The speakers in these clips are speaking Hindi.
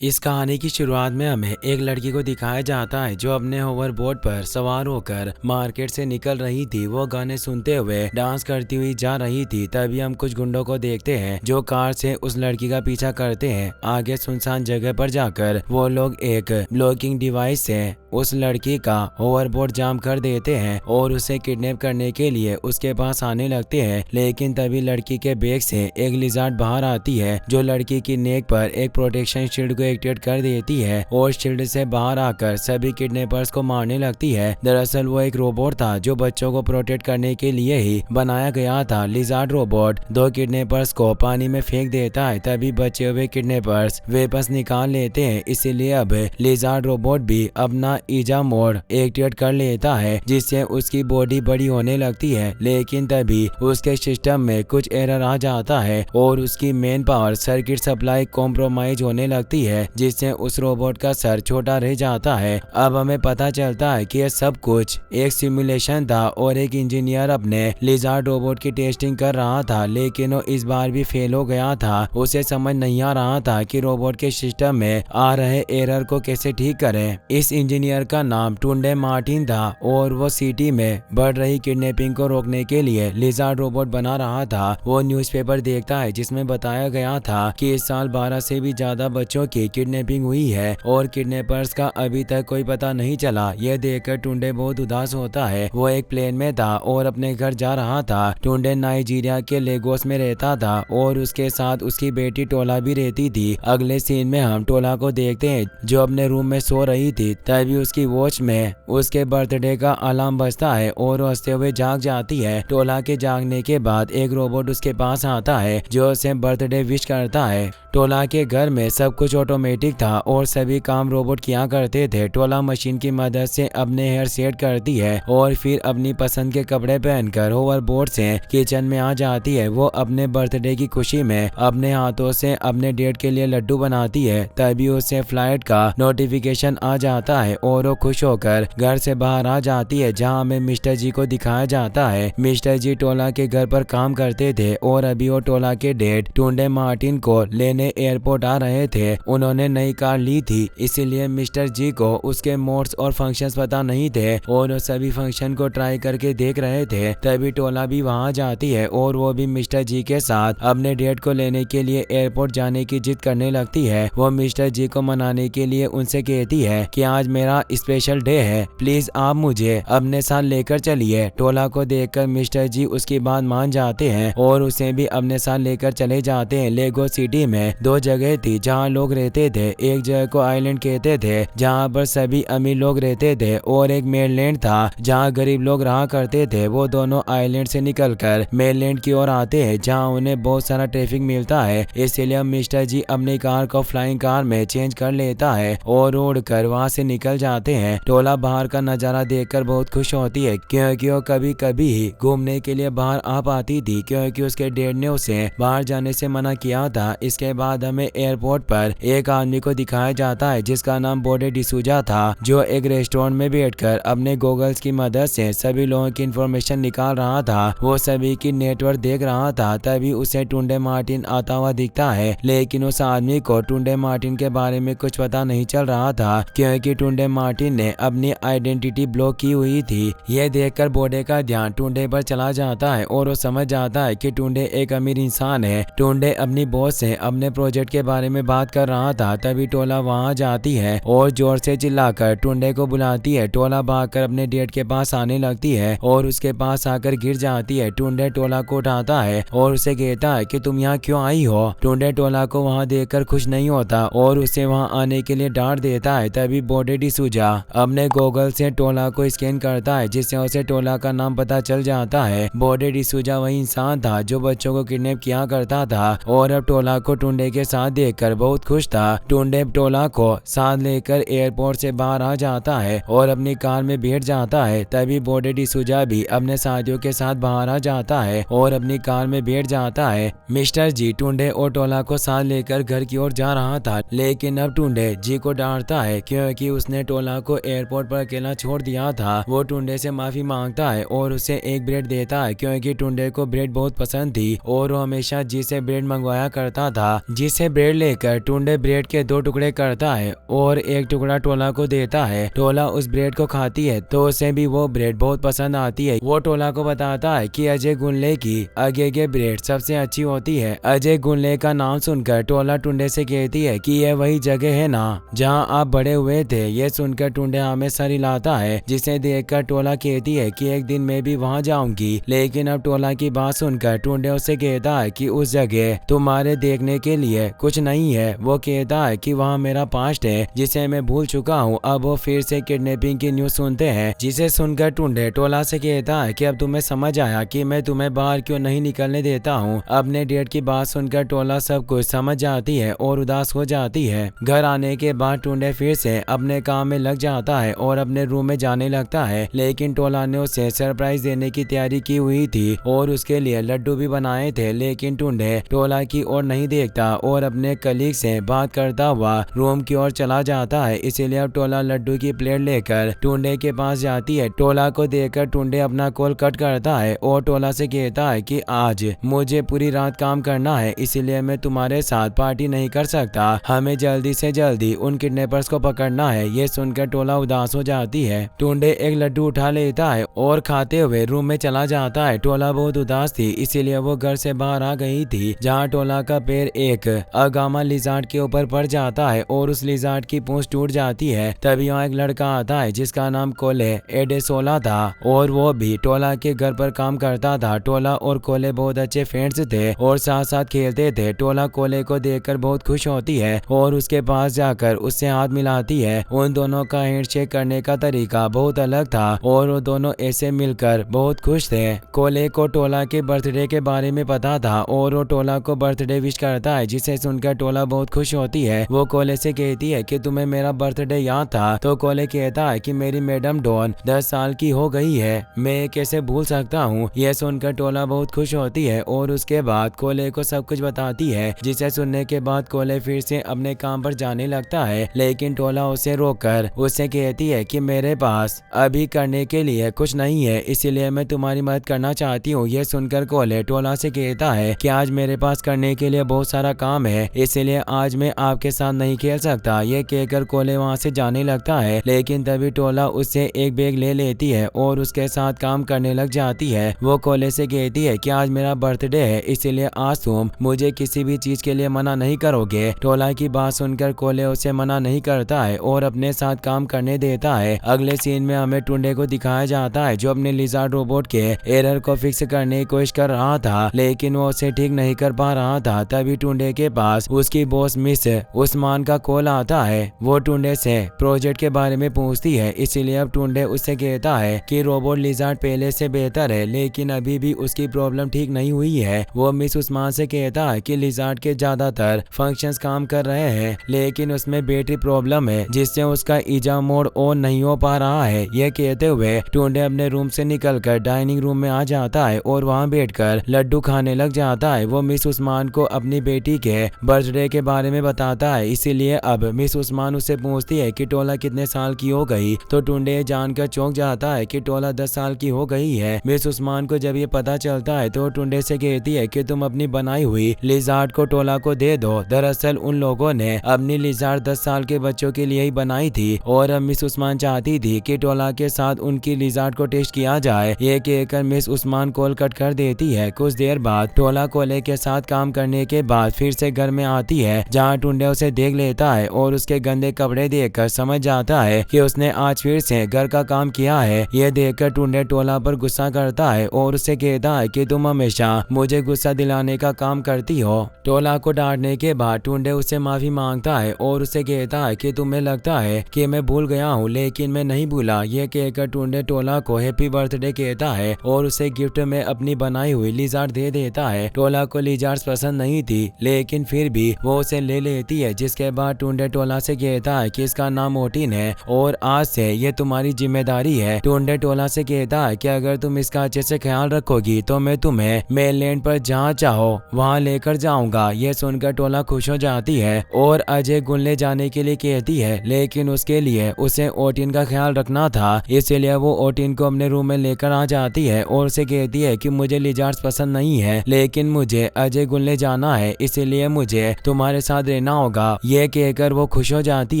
इस कहानी की शुरुआत में हमें एक लड़की को दिखाया जाता है जो अपने होवरबोर्ड पर सवार होकर मार्केट से निकल रही थी। वो गाने सुनते हुए डांस करती हुई जा रही थी। तभी हम कुछ गुंडों को देखते हैं जो कार से उस लड़की का पीछा करते हैं। आगे सुनसान जगह पर जाकर वो लोग एक ब्लॉकिंग डिवाइस से उस लड़की का होवरबोर्ड जाम कर देते हैं और उसे किडनैप करने के लिए उसके पास आने लगते हैं। लेकिन तभी लड़की के बैग से एक लिजार्ड बाहर आती है जो लड़की की नेक पर एक प्रोटेक्शन शील्ड को एक्टिवेट कर देती है और शील्ड से बाहर आकर सभी किडनैपर्स को मारने लगती है। दरअसल वो एक रोबोट था जो बच्चों को प्रोटेक्ट करने के लिए ही बनाया गया था। लिजार्ड रोबोट दो किडनैपर्स को पानी में फेंक देता है। तभी बचे हुए किडनैपर्स वेपन्स निकाल लेते हैं। इसीलिए अब लिजार्ड रोबोट भी अपना ईजा मोड एक्टिवेट कर लेता है जिससे उसकी बॉडी बड़ी होने लगती है। लेकिन तभी उसके सिस्टम में कुछ एरर आ जाता है और उसकी main power circuit supply compromise होने लगती है जिससे उस रोबोट का सर छोटा रह जाता है। अब हमें पता चलता है कि यह सब कुछ एक सिमुलेशन था और एक इंजीनियर अपने लिजार्ड रोबोट की टेस्टिंग कर रहा था, लेकिन वो इस बार भी फेल हो गया था। उसे समझ नहीं आ रहा था कि रोबोट के सिस्टम में आ रहे एरर को कैसे ठीक करें। इस इंजीनियर का नाम टुंडे मार्टिन था और वो सिटी में बढ़ रही किडनैपिंग को रोकने के लिए लिजार्ड रोबोट बना रहा था। वो न्यूज़पेपर देखता है जिसमें बताया गया था कि इस साल 12 से भी ज्यादा बच्चों की किडनैपिंग हुई है और किडनैपर्स का अभी तक कोई पता नहीं चला। यह देखकर टुंडे बहुत उदास होता है। वो एक प्लेन में था और अपने घर जा रहा था। टुंडे नाइजीरिया के लेगोस में रहता था और उसके साथ उसकी बेटी टोला भी रहती थी। अगले सीन में हम टोला को देखते हैं जो अपने रूम में सो रही थी। तभी उसकी वॉच में उसके बर्थडे का अलार्म बजता है और हंसते हुए जाग जाती है। टोला के जागने के बाद एक रोबोट उसके पास आता है जो उसे बर्थडे विश करता है। टोला के घर में सब कुछ ऑटोमेटिक था और सभी काम रोबोट किया करते थे। टोला मशीन की मदद से अपने हेयर सेट करती है और फिर अपनी पसंद के कपड़े पहनकर होवरबोर्ड से किचन में आ जाती है। वो अपने बर्थडे की खुशी में अपने हाथों से अपने डेट के लिए लड्डू बनाती है। तभी उसे फ्लाइट का नोटिफिकेशन आ जाता है और वो खुश होकर घर से बाहर आ जाती है जहाँ हमें मिस्टर जी को दिखाया जाता है। मिस्टर जी टोला के घर पर काम करते थे और अभी वो टोला के डैड टुंडे मार्टिन को लेने एयरपोर्ट आ रहे थे। उन्होंने नई कार ली थी इसीलिए मिस्टर जी को उसके मोड्स और फंक्शंस पता नहीं थे और वो सभी फंक्शन को ट्राई करके देख रहे थे। तभी टोला भी वहां जाती है और वो भी मिस्टर जी के साथ अपने डेट को लेने के लिए एयरपोर्ट जाने की जिद करने लगती है। वो मिस्टर जी को मनाने के लिए उनसे कहती है कि आज मेरा स्पेशल डे है, प्लीज आप मुझे अपने साथ लेकर चलिए। टोला को देखकर मिस्टर जी उसकी बात मान जाते हैं और उसे भी अपने साथ लेकर चले जाते हैं। लेगो सिटी में दो जगह थी जहाँ लोग रहते थे। एक जगह को आइलैंड कहते थे जहाँ पर सभी अमीर लोग रहते थे और एक मेनलैंड था जहाँ गरीब लोग रहा करते थे। वो दोनों आइलैंड से निकलकर मेनलैंड की ओर आते हैं जहाँ उन्हें बहुत सारा ट्रैफिक मिलता है। इसीलिए मिस्टर जी अपनी कार को फ्लाइंग कार में चेंज कर लेता है और उड़कर वहाँ से निकल जाते हैं। टोला बाहर का नजारा देखकर बहुत खुश होती है क्योंकि वो कभी कभी ही घूमने के लिए बाहर आ पाती थी क्योंकि उसके डैड ने उसे बाहर जाने से मना किया था। इसके बाद हमें एयरपोर्ट पर एक आदमी को दिखाया जाता है जिसका नाम बोडे डिसूजा था जो एक रेस्टोरेंट में बैठकर अपने गूगल्स की मदद से सभी लोगों की इंफॉर्मेशन निकाल रहा था। वो सभी की नेटवर्क देख रहा था। तभी उसे टुंडे मार्टिन आता हुआ दिखता है लेकिन उस आदमी को टुंडे मार्टिन के बारे में कुछ पता नहीं चल रहा था क्योंकि टुंडे मार्टिन ने अपनी आइडेंटिटी ब्लॉक की हुई थी। यह देखकर बोडे का ध्यान टुंडे पर चला जाता है और वो समझ जाता है कि टुंडे एक अमीर इंसान है। टुंडे अपनी बॉस से अपने प्रोजेक्ट के बारे में बात कर रहा था। तभी टोला वहां जाती है और जोर से चिल्लाकर टुंडे को बुलाती है। टोला भागकर अपने डेट के पास आने लगती है और उसके पास आकर गिर जाती है। टुंडे टोला को उठाता है और उसे कहता है कि तुम यहाँ क्यों आई हो। टुंडे टोला को वहाँ देखकर खुश नहीं होता और उसे वहाँ आने के लिए डांट देता है। तभी बोडे डिसूजा अपने गूगल से टोला को स्कैन करता है जिससे उसे टोला का नाम पता चल जाता है। बोडे डिसूजा वही इंसान था जो बच्चों को किडनैप किया करता था और अब टोला को टुंडे के साथ देखकर बहुत खुश था। टुंडे टोला को साथ लेकर एयरपोर्ट से बाहर आ जाता है और अपनी कार में बैठ जाता है। तभी बोडे डिसूजा भी अपने साथियों के साथ बाहर आ जाता है और अपनी कार में बैठ जाता है। मिस्टर जी टुंडे और टोला को साथ लेकर घर की ओर जा रहा था लेकिन अब टुंडे जी को डांटता है क्योंकि उसने टोला को एयरपोर्ट पर अकेला छोड़ दिया था। वो टुंडे से माफी मांगता है और उसे एक ब्रेड देता है क्योंकि टुंडे को ब्रेड बहुत पसंद थी और वो हमेशा जिसे ब्रेड मंगवाया करता था। जिसे ब्रेड लेकर टुंडे ब्रेड के 2 टुकड़े करता है और एक टुकड़ा टोला को देता है। टोला उस ब्रेड को खाती है तो उसे भी वो ब्रेड बहुत पसंद आती है। वो टोला को बताता है कि अजय गुनले की आगे ब्रेड सबसे अच्छी होती है। अजय गुनले का नाम सुनकर टोला टुंडे से कहती है कि यह वही जगह है ना जहां आप बड़े हुए थे। ये सुनकर टुंडे हमें सर हिलाता है, जिसे देखकर टोला कहती है कि एक दिन मैं भी वहां जाऊंगी। लेकिन अब टोला की बात सुनकर टुंडे उसे कहता है कि उस जगह तुम्हारे देखने के लिए कुछ नहीं है। वो कहता है कि वहाँ मेरा पास्ट है जिसे मैं भूल चुका हूँ। अब वो फिर से किडनैपिंग की न्यूज सुनते हैं, जिसे सुनकर टुंडे टोला से कहता है कि अब तुम्हें समझ आया कि मैं तुम्हें बाहर क्यों नहीं निकलने देता हूँ। अपने डेट की बात सुनकर टोला सब कुछ समझ जाती है और उदास हो जाती है। घर आने के बाद टुंडे फिर से अपने काम में लग जाता है और अपने रूम में जाने लगता है। लेकिन टोला ने उसे सरप्राइज देने की तैयारी की हुई थी और उसके लिए लड्डू भी बनाए थे। लेकिन टुंडे टोला की ओर नहीं देखता और अपने कलीग से बात करता हुआ रूम की ओर चला जाता है। इसीलिए अब टोला लड्डू की प्लेट लेकर टुंडे के पास जाती है। टोला को देखकर टुंडे अपना कॉल कट करता है और टोला से कहता है कि आज मुझे पूरी रात काम करना है, इसीलिए मैं तुम्हारे साथ पार्टी नहीं कर सकता। हमें जल्दी से जल्दी उन किडनैपर्स को पकड़ना है। ये सुनकर टोला उदास हो जाती है। टुंडे एक लड्डू उठा लेता है और खाते हुए रूम में चला जाता है। टोला बहुत उदास थी, इसीलिए वो घर से बाहर आ गई थी, जहाँ टोला का पैर एक अगामा लिजार्ड के ऊपर पड़ जाता है और उस लिजार्ड की पूंछ टूट जाती है। तभी यहाँ एक लड़का आता है जिसका नाम कोले एडेसोला था और वो भी टोला के घर पर काम करता था। टोला और कोले बहुत अच्छे फ्रेंड्स थे और साथ साथ खेलते थे। टोला कोले को देखकर बहुत खुश होती है और उसके पास जाकर उससे हाथ मिलाती है। उन दोनों का हैंडशेक करने का तरीका बहुत अलग था और वो दोनों ऐसे मिलकर बहुत खुश थे। कोले को टोला के बर्थडे के बारे में पता था और वो टोला को बर्थडे विश करता है, जिसे सुनकर टोला बहुत खुश होती है। वो कोले से कहती है कि तुम्हें मेरा बर्थडे याद था? तो कोले कहता है कि मेरी मैडम डॉन 10 साल की हो गई है, मैं कैसे भूल सकता हूँ। यह सुनकर टोला बहुत खुश होती है और उसके बाद कोले को सब कुछ बताती है, जिसे सुनने के बाद कोले फिर से अपने काम पर जाने लगता है। लेकिन टोला उसे रोककर उससे कहती है कि मेरे पास अभी करने के लिए कुछ नहीं है, इसीलिए मैं तुम्हारी मदद करना चाहती हूँ। यह सुनकर कोले टोला से कहता है कि आज मेरे पास करने के लिए बहुत सारा काम है, इसलिए आज मैं आपके साथ नहीं खेल सकता। ये कहकर कोले वहाँ से जाने लगता है। लेकिन तभी टोला उससे एक बैग ले लेती है और उसके साथ काम करने लग जाती है। वो कोले से कहती है कि आज मेरा बर्थडे है, इसीलिए आज तुम मुझे किसी भी चीज के लिए मना नहीं करोगे। टोला की बात सुनकर कोले उसे मना नहीं करता है और अपने साथ काम करने देता है। अगले सीन में हमें टुंडे को दिखाया जाता है जो अपने लिजार्ड रोबोट के एरर को फिक्स करने की कोशिश कर रहा था, लेकिन वो उसे ठीक नहीं कर पा रहा था। तभी टुंडे के पास उसकी बॉस मिस उस्मान का कॉल आता है। वो टुंडे से प्रोजेक्ट के बारे में पूछती है, इसीलिए अब टुंडे उससे कहता है कि रोबोट लिजार्ड पहले से बेहतर है, लेकिन अभी भी उसकी प्रॉब्लम ठीक नहीं हुई है। वो मिस उस्मान से कहता है कि लिजार्ड के ज्यादातर फंक्शंस काम कर रहे हैं, लेकिन उसमें बैटरी प्रॉब्लम है जिससे उसका ईजा मोड ऑन नहीं हो पा रहा है। यह कहते हुए टुंडे अपने रूम से निकलकर डाइनिंग रूम में आ जाता है और वहाँ बैठकर लड्डू खाने लग जाता है। वो मिस उस्मान को अपनी बेटी के बर्थडे के बारे में बताता है, इसीलिए अब मिस उस्मान उससे पूछती है कि टोला कितने साल की हो गई। तो टुंडे जानकर चौंक जाता है कि टोला 10 साल की हो गई है। मिस उस्मान को जब ये पता चलता है तो टुंडे से कहती है कि तुम अपनी बनाई हुई लिजार्ड को टोला को दे दो। दरअसल उन लोगों ने अपनी लिजार्ड 10 साल के बच्चों के लिए ही बनाई थी और अब मिस उस्मान चाहती थी कि टोला के साथ उनकी लिजार्ड को टेस्ट किया जाए। ये कहकर मिस उस्मान कॉल कट कर देती है। कुछ देर बाद टोला कोले के साथ काम करने के बाद फिर से घर में आती है, जहाँ टुंडे उसे देख लेता है और उसके गंदे कपड़े देखकर समझ जाता है कि उसने आज फिर से घर का काम किया है। यह देखकर टुंडे टोला पर गुस्सा करता है और उससे कहता है कि तुम हमेशा मुझे गुस्सा दिलाने का काम करती हो। टोला को डांटने के बाद टुंडे उससे माफी मांगता है और उससे कहता है कि तुम्हें लगता है कि मैं भूल गया हूँ, लेकिन मैं नहीं भूला। यह कहकर टुंडे टोला को हैप्पी बर्थडे कहता है और उसे गिफ्ट में अपनी बनाई हुई लिजार्ड दे देता है। टोला को लिजार्ड पसंद नहीं थी, लेकिन फिर भी वो उसे ले लेती है। जिसके बाद टुंडे टोला से कहता है कि इसका नाम मोटिन है और आज से ये तुम्हारी जिम्मेदारी है। टुंडे टोला से कहता है कि अगर तुम इसका अच्छे से ख्याल रखोगी तो मैं तुम्हें मेनलैंड पर जहाँ चाहो वहाँ लेकर जाऊंगा। ये सुनकर टोला खुश हो जाती है और अजय गुनले जाने के लिए कहती है, लेकिन उसके लिए उसे ओटिन का ख्याल रखना था, इसलिए वो ओटिन को अपने रूम में लेकर आ जाती है और उसे कहती है कि मुझे लिजार्ड्स पसंद नहीं है, लेकिन मुझे अजय गुल्ले जाना है, इसीलिए मुझे तुम्हारे साथ रहना होगा। ये कहकर वो खुश हो जाती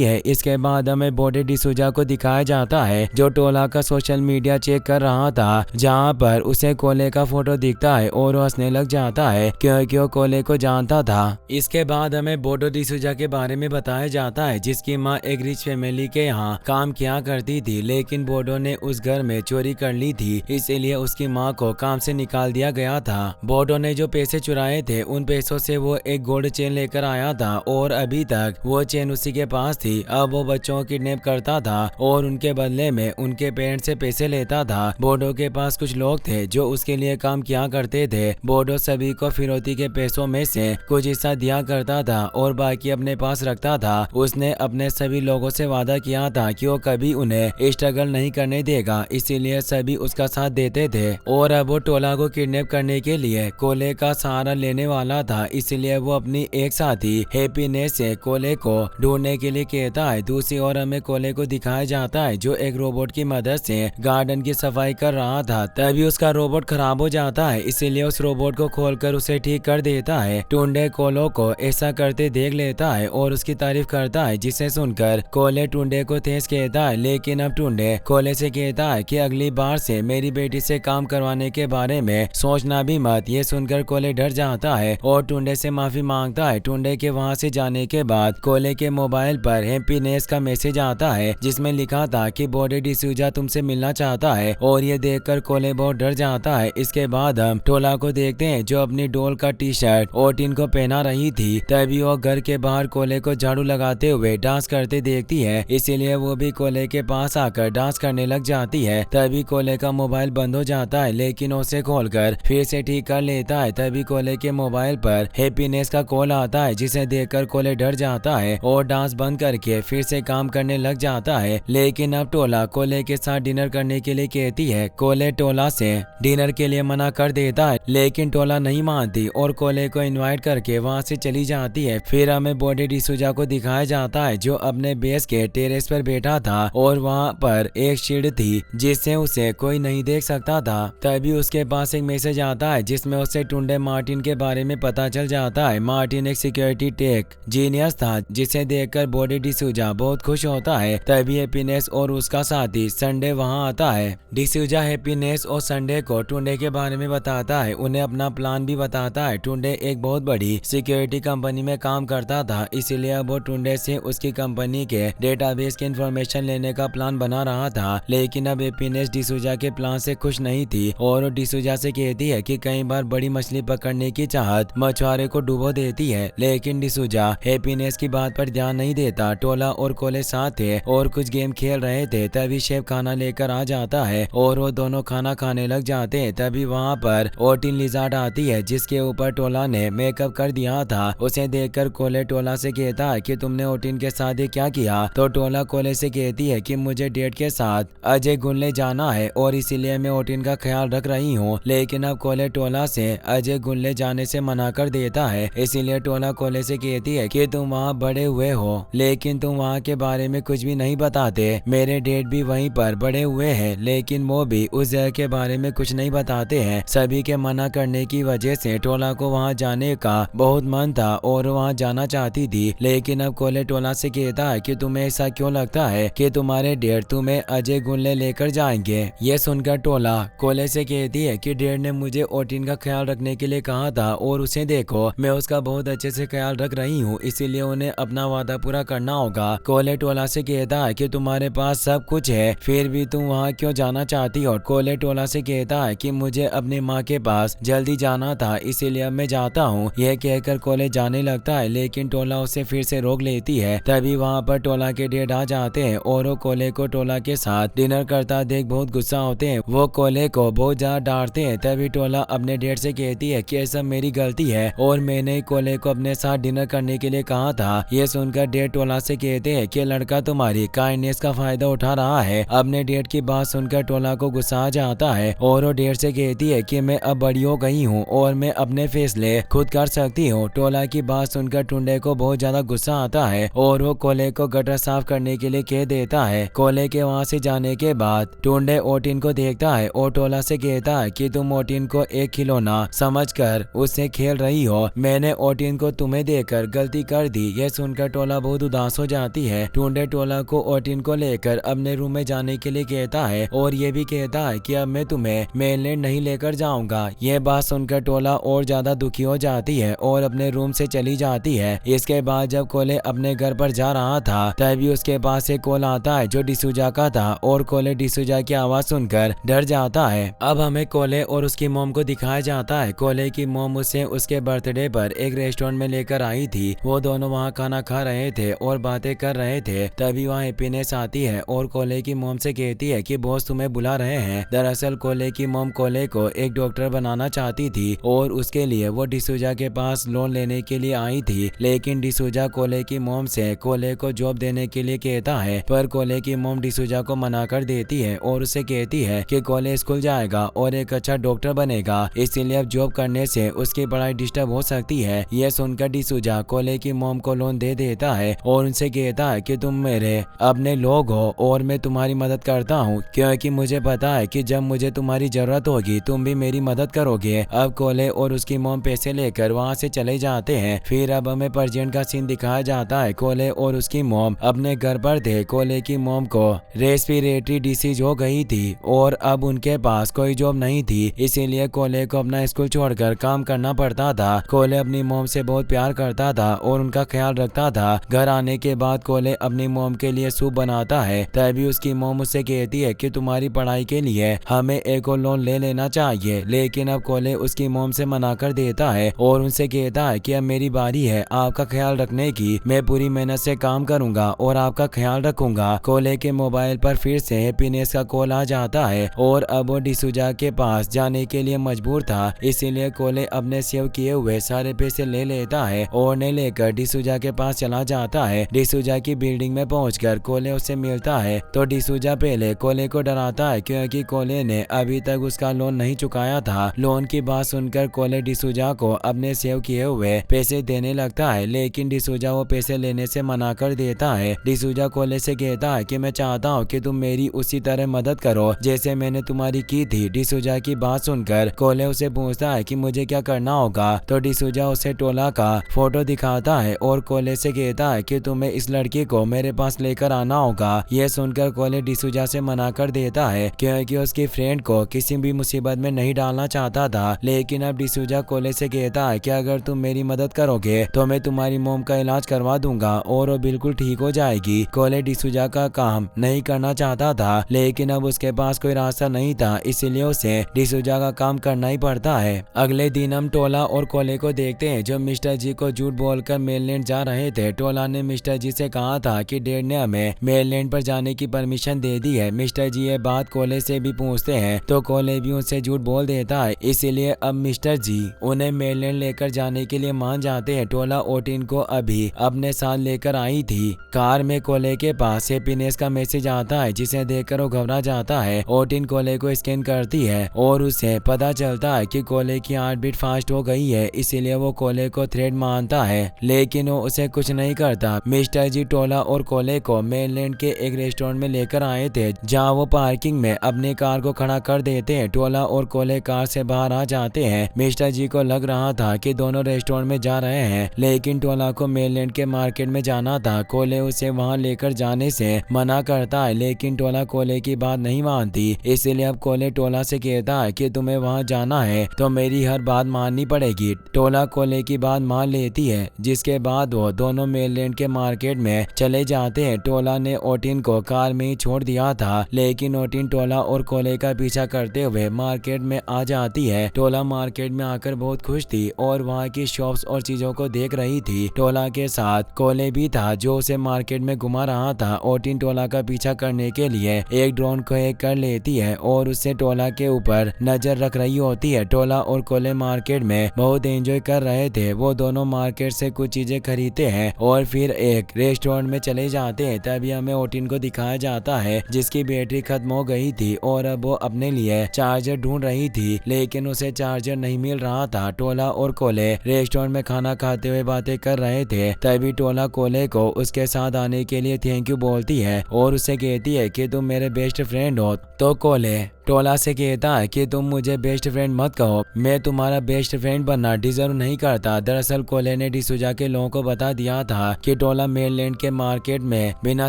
है। इसके बाद हमें बॉडी डिसूजा को दिखाया जाता है जो टोला का सोशल मीडिया चेक कर रहा था, जहाँ पर उसे कोले का फोटो दिखता है और वो हंसने लग जाता है क्योंकि वो कोले को जानता था। इसके बाद हमें बोडो डिसूजा के बारे में बताया जाता है जिसकी माँ एक रिच फैमिली के यहाँ काम किया करती थी, लेकिन बोडो ने उस घर में चोरी कर ली थी, इसीलिए उसकी माँ को काम से निकाल दिया गया था। बोडो ने जो पैसे चुराए थे उन पैसों से वो एक गोल्ड चेन लेकर आया था और अभी तक वो चेन उसी के पास थी। अब वो बच्चों को किडनैप करता था और उनके बदले में उनके पेरेंट्स से पैसे लेता था। बोडो के पास कुछ लोग थे जो उसके लिए काम किया करते थे। बोडो सभी को फिरौती के पैसों में से कुछ हिस्सा दिया करता था और बाकी अपने पास रखता था। उसने अपने सभी लोगों से वादा किया था कि वो कभी उन्हें स्ट्रगल नहीं करने देगा, इसीलिए सभी उसका साथ देते थे। और अब वो टोला को किडनैप करने के लिए कोले का सहारा लेने वाला था, इसलिए वो अपनी एक साथी हैप्पीनेस से कोले को ढूंढने के लिए कहता है। दूसरी ओर हमें कोले को दिखाया जाता है जो एक रोबोट की मदद से गार्डन की सफाई कर रहा था। तभी उसका रोबोट खराब हो जाता है, इसीलिए उस रोबोट को खोलकर उसे ठीक कर देता है। टुंडे कोलो को ऐसा करते देख लेता है और उसकी तारीफ करता है, जिसे सुनकर कोले टुंडे को थैंक्स कहता है। लेकिन अब टुंडे कोले से कहता है कि अगली बार से मेरी बेटी से काम करवाने के बारे में सोचना भी मत। ये सुनकर कोले डर जाता है और टुंडे से माफी मांगता है। टुंडे के वहाँ से जाने के बाद कोले के मोबाइल पर हैप्पीनेस का मैसेज आता है जिसमें लिखा था कि बॉडी डिसूजा तुमसे मिलना चाहता है, और ये देखकर कोले बहुत डर जाता है। इसके बाद हम टोला को देखते हैं जो अपनी डॉल का टी शर्ट ओटिन को पहना रही थी। तभी वो घर के बाहर कोले को झाड़ू लगाते हुए डांस करते देखती है, इसीलिए वो भी कोले के पास आकर डांस करने लग जाती है। तभी कोले का मोबाइल बंद हो जाता है, लेकिन उसे खोलकर फिर से ठीक कर लेता है। तभी कोले के मोबाइल पर हैप्पीनेस का कॉल आता है, जिसे देखकर कोले डर जाता है और डांस बंद करके फिर से काम करने लग जाता है। लेकिन अब टोला कोले के साथ डिनर करने के लिए कहती है। कोले टोला से डिनर के लिए मना कर देता है, लेकिन टोला नहीं मानती और कोले को इनवाइट करके वहां से चली जाती है। फिर हमें बॉडी डिसूजा को दिखाया जाता है जो अपने बेस के टेरेस पर बैठा था और वहां पर एक शील्ड थी जिससे उसे कोई नहीं देख सकता था। तभी उसके पास एक मैसेज आता है जिसमें उसे टुंडे मार्टिन के बारे में पता चल जाता है। मार्टिन एक सिक्योरिटी टेक जीनियस था, जिसे देखकर बॉडी डिसूजा बहुत खुश होता है। तभी हैप्पीनेस और उसका साथी संडे वहां आता है। डिसूजा हैप्पीनेस और संडे को टुंडे के बारे में बताता है, उन्हें अपना प्लान भी बताता है। टुंडे एक बहुत बड़ी सिक्योरिटी कंपनी में काम करता था, इसीलिए वो टुंडे से उसकी कंपनी के डेटाबेस की इंफॉर्मेशन लेने का प्लान बना रहा था। लेकिन अब हैप्पीनेस डिसूजा के प्लान से खुश नहीं थी और डिसूजा से कहती है कि कई बार बड़ी मछली पकड़ने की चाहत मछुआरे को डुबो देती है। लेकिन डिसूजा हैप्पीनेस की बात पर ध्यान नहीं देता। टोला और कोले साथ थे और कुछ गेम खेल रहे थे। तभी शेफ खाना लेकर आ जाता है और वो दोनों खाना खाने लग जाते हैं। तभी वहाँ पर ओटिन लिजार्ड आती है जिसके ऊपर टोला ने मेकअप कर दिया था। उसे देखकर कोले टोला से कहता है कि तुमने ओटिन के साथ ये क्या किया। तो टोला कोले से कहती है कि मुझे डेट के साथ अजय गुल्ले जाना है और इसीलिए मैं ओटिन का ख्याल रख रही हूँ। लेकिन अब कोले टोला से अजय गुल्ले जाने से मना कर देता है, इसीलिए टोला कोले से कहती है कि तुम वहाँ बड़े हुए हो लेकिन तुम वहाँ के बारे में कुछ भी नहीं बताते। मेरे डेट भी वहीं पर बड़े हुए हैं लेकिन वो भी उस जगह के बारे में कुछ नहीं बताते हैं। सभी के मना करने की वजह से टोला को वहाँ जाने का बहुत मन था और वहाँ जाना चाहती थी। लेकिन अब कोले टोला से कहता है कि तुम्हें ऐसा क्यों लगता है कि तुम्हारे डेट तुम्हें अजय गुल्ले लेकर जाएंगे। ये सुनकर टोला कोले से कहती है कि डेड ने मुझे ओटिन का ख्याल रखने के लिए कहा था और उसे देखो मैं उसका बहुत अच्छे से ख्याल रख रही हूँ, इसीलिए उन्हें अपना वादा पूरा करना होगा। कोले टोला से कहता है कि तुम्हारे पास सब कुछ है फिर भी तुम वहाँ क्यों जाना चाहती हो। कोले टोला से कहता है कि मुझे अपनी माँ के पास जल्दी जाना था इसीलिए अब मैं जाता हूँ। यह कहकर कोले जाने लगता है लेकिन टोला उसे फिर से रोक लेती है। तभी वहाँ पर टोला के डैड आ जाते हैं और वो कोले को टोला के साथ डिनर करता देख बहुत गुस्सा होते हैं। वो कोले को बहुत ज्यादा डांटते हैं। तभी टोला अपने डैड से कहती है कि ऐसा मेरी गलती है और मैंने कोले को अपने साथ डिनर करने के लिए कहा था। ये सुनकर डैड टोला से कहते हैं कि लड़का तुम्हारी काइंडनेस का फायदा उठा रहा है। अपने डैड की बात सुनकर टोला को गुस्सा आ जाता है और वो डैड से कहती है कि मैं अब बड़ी हो गई हूँ और मैं अपने फैसले खुद कर सकती हूँ। टोला की बात सुनकर टुंडे को बहुत ज्यादा गुस्सा आता है और वो कोले को गटर साफ करने के लिए कह देता है। कोले के वहाँ से जाने के बाद टुंडे ओटिन को देखता है और टोला से कहता है कि तुम ओटिन को एक खिलौना समझकर उससे खेल रही हो, मैंने ओटिन को तुम्हें देकर गलती कर दी। यह सुनकर टोला बहुत उदास हो जाती है। टुंडे टोला को ओटिन को लेकर अपने रूम में जाने के लिए कहता है और ये भी कहता है कि अब मैं तुम्हें मेनलैंड नहीं लेकर जाऊंगा। यह बात सुनकर टोला और ज्यादा दुखी हो जाती है और अपने रूम से चली जाती है। इसके बाद जब कोले अपने घर पर जा रहा था तभी उसके पास एक कॉल आता है जो डिसूजा का था और कोले डिसूजा की आवाज सुनकर डर जाता है। अब हमें कोले और उसकी मोम को दिखाया जाता है। कोले की मोम उसे उसके बर्थडे पर एक रेस्टोरेंट में लेकर आई थी। वो दोनों वहाँ खाना खा रहे थे और बातें कर रहे थे। तभी वहाँ हैप्पीनेस आती है और कोले की मोम से कहती है कि बॉस तुम्हें बुला रहे हैं। दरअसल कोले की मोम कोले को एक डॉक्टर बनाना चाहती थी और उसके लिए वो डिसूजा के पास लोन लेने के लिए आई थी, लेकिन डिसूजा कोले की मोम से कोले को जॉब देने के लिए कहता है, पर कोले की मोम डिसूजा को मना कर देती है और उसे कहती है कि कोले स्कूल जाएगा और एक अच्छा डॉक्टर बनेगा, इसीलिए अब जॉब करने से उसकी पढ़ाई डिस्टर्ब हो सकती है। यह सुनकर डिसूजा कोले की मोम को लोन दे देता है और उनसे कहता है कि तुम मेरे अपने लोग हो और मैं तुम्हारी मदद करता हूँ, क्योंकि मुझे पता है कि जब मुझे तुम्हारी जरूरत होगी तुम भी मेरी मदद करोगे। अब कोले और उसकी मोम पैसे लेकर वहाँ से चले जाते हैं। फिर अब हमें प्रेजेंट का सीन दिखाया जाता है। कोले और उसकी मोम अपने घर पर थे। कोले की मोम को रेस्पिरेटरी डिसीज हो गई थी और अब उनके पास कोई जॉब नहीं थी, इसीलिए कोले को अपना स्कूल छोड़कर काम करना पड़ता था। कोले अपनी मोम से बहुत प्यार करता था और उनका ख्याल रखता था। घर आने के बाद कोले अपनी मोम के लिए सूप बनाता है। तभी उसकी मोम उससे कहती है कि तुम्हारी पढ़ाई के लिए हमें एक और लोन ले लेना चाहिए, लेकिन अब कोले उसकी मोम से मना कर देता है और उनसे कहता है कि अब मेरी बारी है आपका ख्याल रखने की, मैं पूरी मेहनत से काम करूंगा और आपका ख्याल रखूंगा। कोले के मोबाइल पर फिर से हैप्पीनेस का कॉल आ जाता है और अब वो डिसूजा के पास जाने के लिए मजबूर था, इसीलिए कोले अपने सेव किए हुए सारे पैसे ले लेता है और ने लेकर डिसूजा के पास चला जाता है। डिसूजा की बिल्डिंग में पहुंचकर कोले उससे मिलता है तो डिसूजा पहले कोले को डराता है क्योंकि कोले ने अभी तक उसका लोन नहीं चुकाया था। लोन की बात सुनकर कोले डिसूजा को अपने सेव किए हुए पैसे देने लगता है, लेकिन डिसूजा वो पैसे लेने से मना कर देता है। डिसूजा कोले से कहता है कि मैं चाहता हूँ कि तुम मेरी उसी तरह मदद करो जैसे मैंने तुम्हारी की थी। डिसूजा की बात सुनकर कोले उसे पूछता है कि मुझे क्या करना होगा, तो डिसूजा उसे टोला का फोटो दिखाता है और कोले से कहता है कि तुम्हें इस लड़की को मेरे पास लेकर आना होगा। यह सुनकर कोले डिसूजा से मना कर देता है क्योंकि उसकी फ्रेंड को किसी भी मुसीबत में नहीं डालना चाहता था, लेकिन अब डिसूजा कोले से कहता है कि अगर तुम मेरी मदद करोगे तो मैं तुम्हारी मोम का इलाज करवा दूंगा और वो बिल्कुल ठीक हो जाएगी। कोले डिसूजा का काम नहीं करना चाहता था, लेकिन अब उसके पास कोई रास्ता नहीं था, इसीलिए उसे डिसूजा का काम करना ही पड़ता है। अगले दिन हम टोला और कोले को देखते हैं जो मिस्टर जी को झूठ बोलकर मेनलैंड जा रहे थे। टोला ने मिस्टर जी से कहा था कि डैड ने हमें मेनलैंड पर जाने की परमिशन दे दी है। मिस्टर जी ये बात कोले से भी पूछते हैं तो कोले भी उनसे झूठ बोल देता है, इसीलिए अब मिस्टर जी उन्हें मेनलैंड लेकर जाने के लिए मान जाते हैं। टोला ओटिन को अभी अपने साथ लेकर आई थी। कार में कोले के पास हैप्पीनेस का मैसेज आता है जिसे देखकर वो घबरा जाता है। ओटिन कोले को स्कैन करती है और उसे पता चलता है कि कोले की हार्ट बीट फास्ट हो गई है, इसीलिए वो कोले को थ्रेट मानता है, लेकिन वो उसे कुछ नहीं करता। मिस्टर जी टोला और कोले को मेनलैंड के एक रेस्टोरेंट में लेकर आए थे जहाँ वो पार्किंग में अपनी कार को खड़ा कर देते हैं। टोला और कोले कार से बाहर आ जाते हैं। मिस्टर जी को लग रहा था कि दोनों रेस्टोरेंट में जा रहे हैं, लेकिन टोला को मेनलैंड के मार्केट में जाना था। कोले उसे वहां लेकर जाने से मना करता है, लेकिन टोला कोले की बात नहीं मानती, इसीलिए अब कोले टोला से कहता है कि तुम्हें वहां जाना है तो मेरी हर बात माननी पड़ेगी। टोला कोले की बात मान लेती है, जिसके बाद वो दोनों मेनलैंड के मार्केट में चले जाते हैं। टोला ने ओटिन को कार में ही छोड़ दिया था, लेकिन ओटिन टोला और कोले का पीछा करते हुए मार्केट में आ जाती है। टोला मार्केट में आकर बहुत खुश थी और वहाँ की शॉप्स और चीजों को देख रही थी। टोला के साथ कोले भी था जो उसे मार्केट में घुमा रहा था। ओटिन टोला का पीछा करने के लिए एक ड्रोन को हैक कर लेती है और उससे टोला के ऊपर नजर रख रही होती है। टोला और कोले मार्केट में बहुत एंजॉय कर रहे थे। वो दोनों मार्केट से कुछ चीजें खरीदते हैं और फिर एक रेस्टोरेंट में चले जाते हैं। तभी हमें ओटिन को दिखाया जाता है जिसकी बैटरी खत्म हो गई थी और अब वो अपने लिए चार्जर ढूंढ रही थी, लेकिन उसे चार्जर नहीं मिल रहा था। टोला और कोले रेस्टोरेंट में खाना खाते हुए बातें कर रहे थे। तभी टोला कोले को उसके साथ बताने के लिए थैंक यू बोलती है और उसे कहती है कि तुम मेरे बेस्ट फ्रेंड हो। तो कोले टोला से कहता है कि तुम मुझे बेस्ट फ्रेंड मत कहो, मैं तुम्हारा बेस्ट फ्रेंड बनना डिजर्व नहीं करता। दरअसल कोले ने डिसूजा के लोगों को बता दिया था कि टोला मेनलैंड के मार्केट में बिना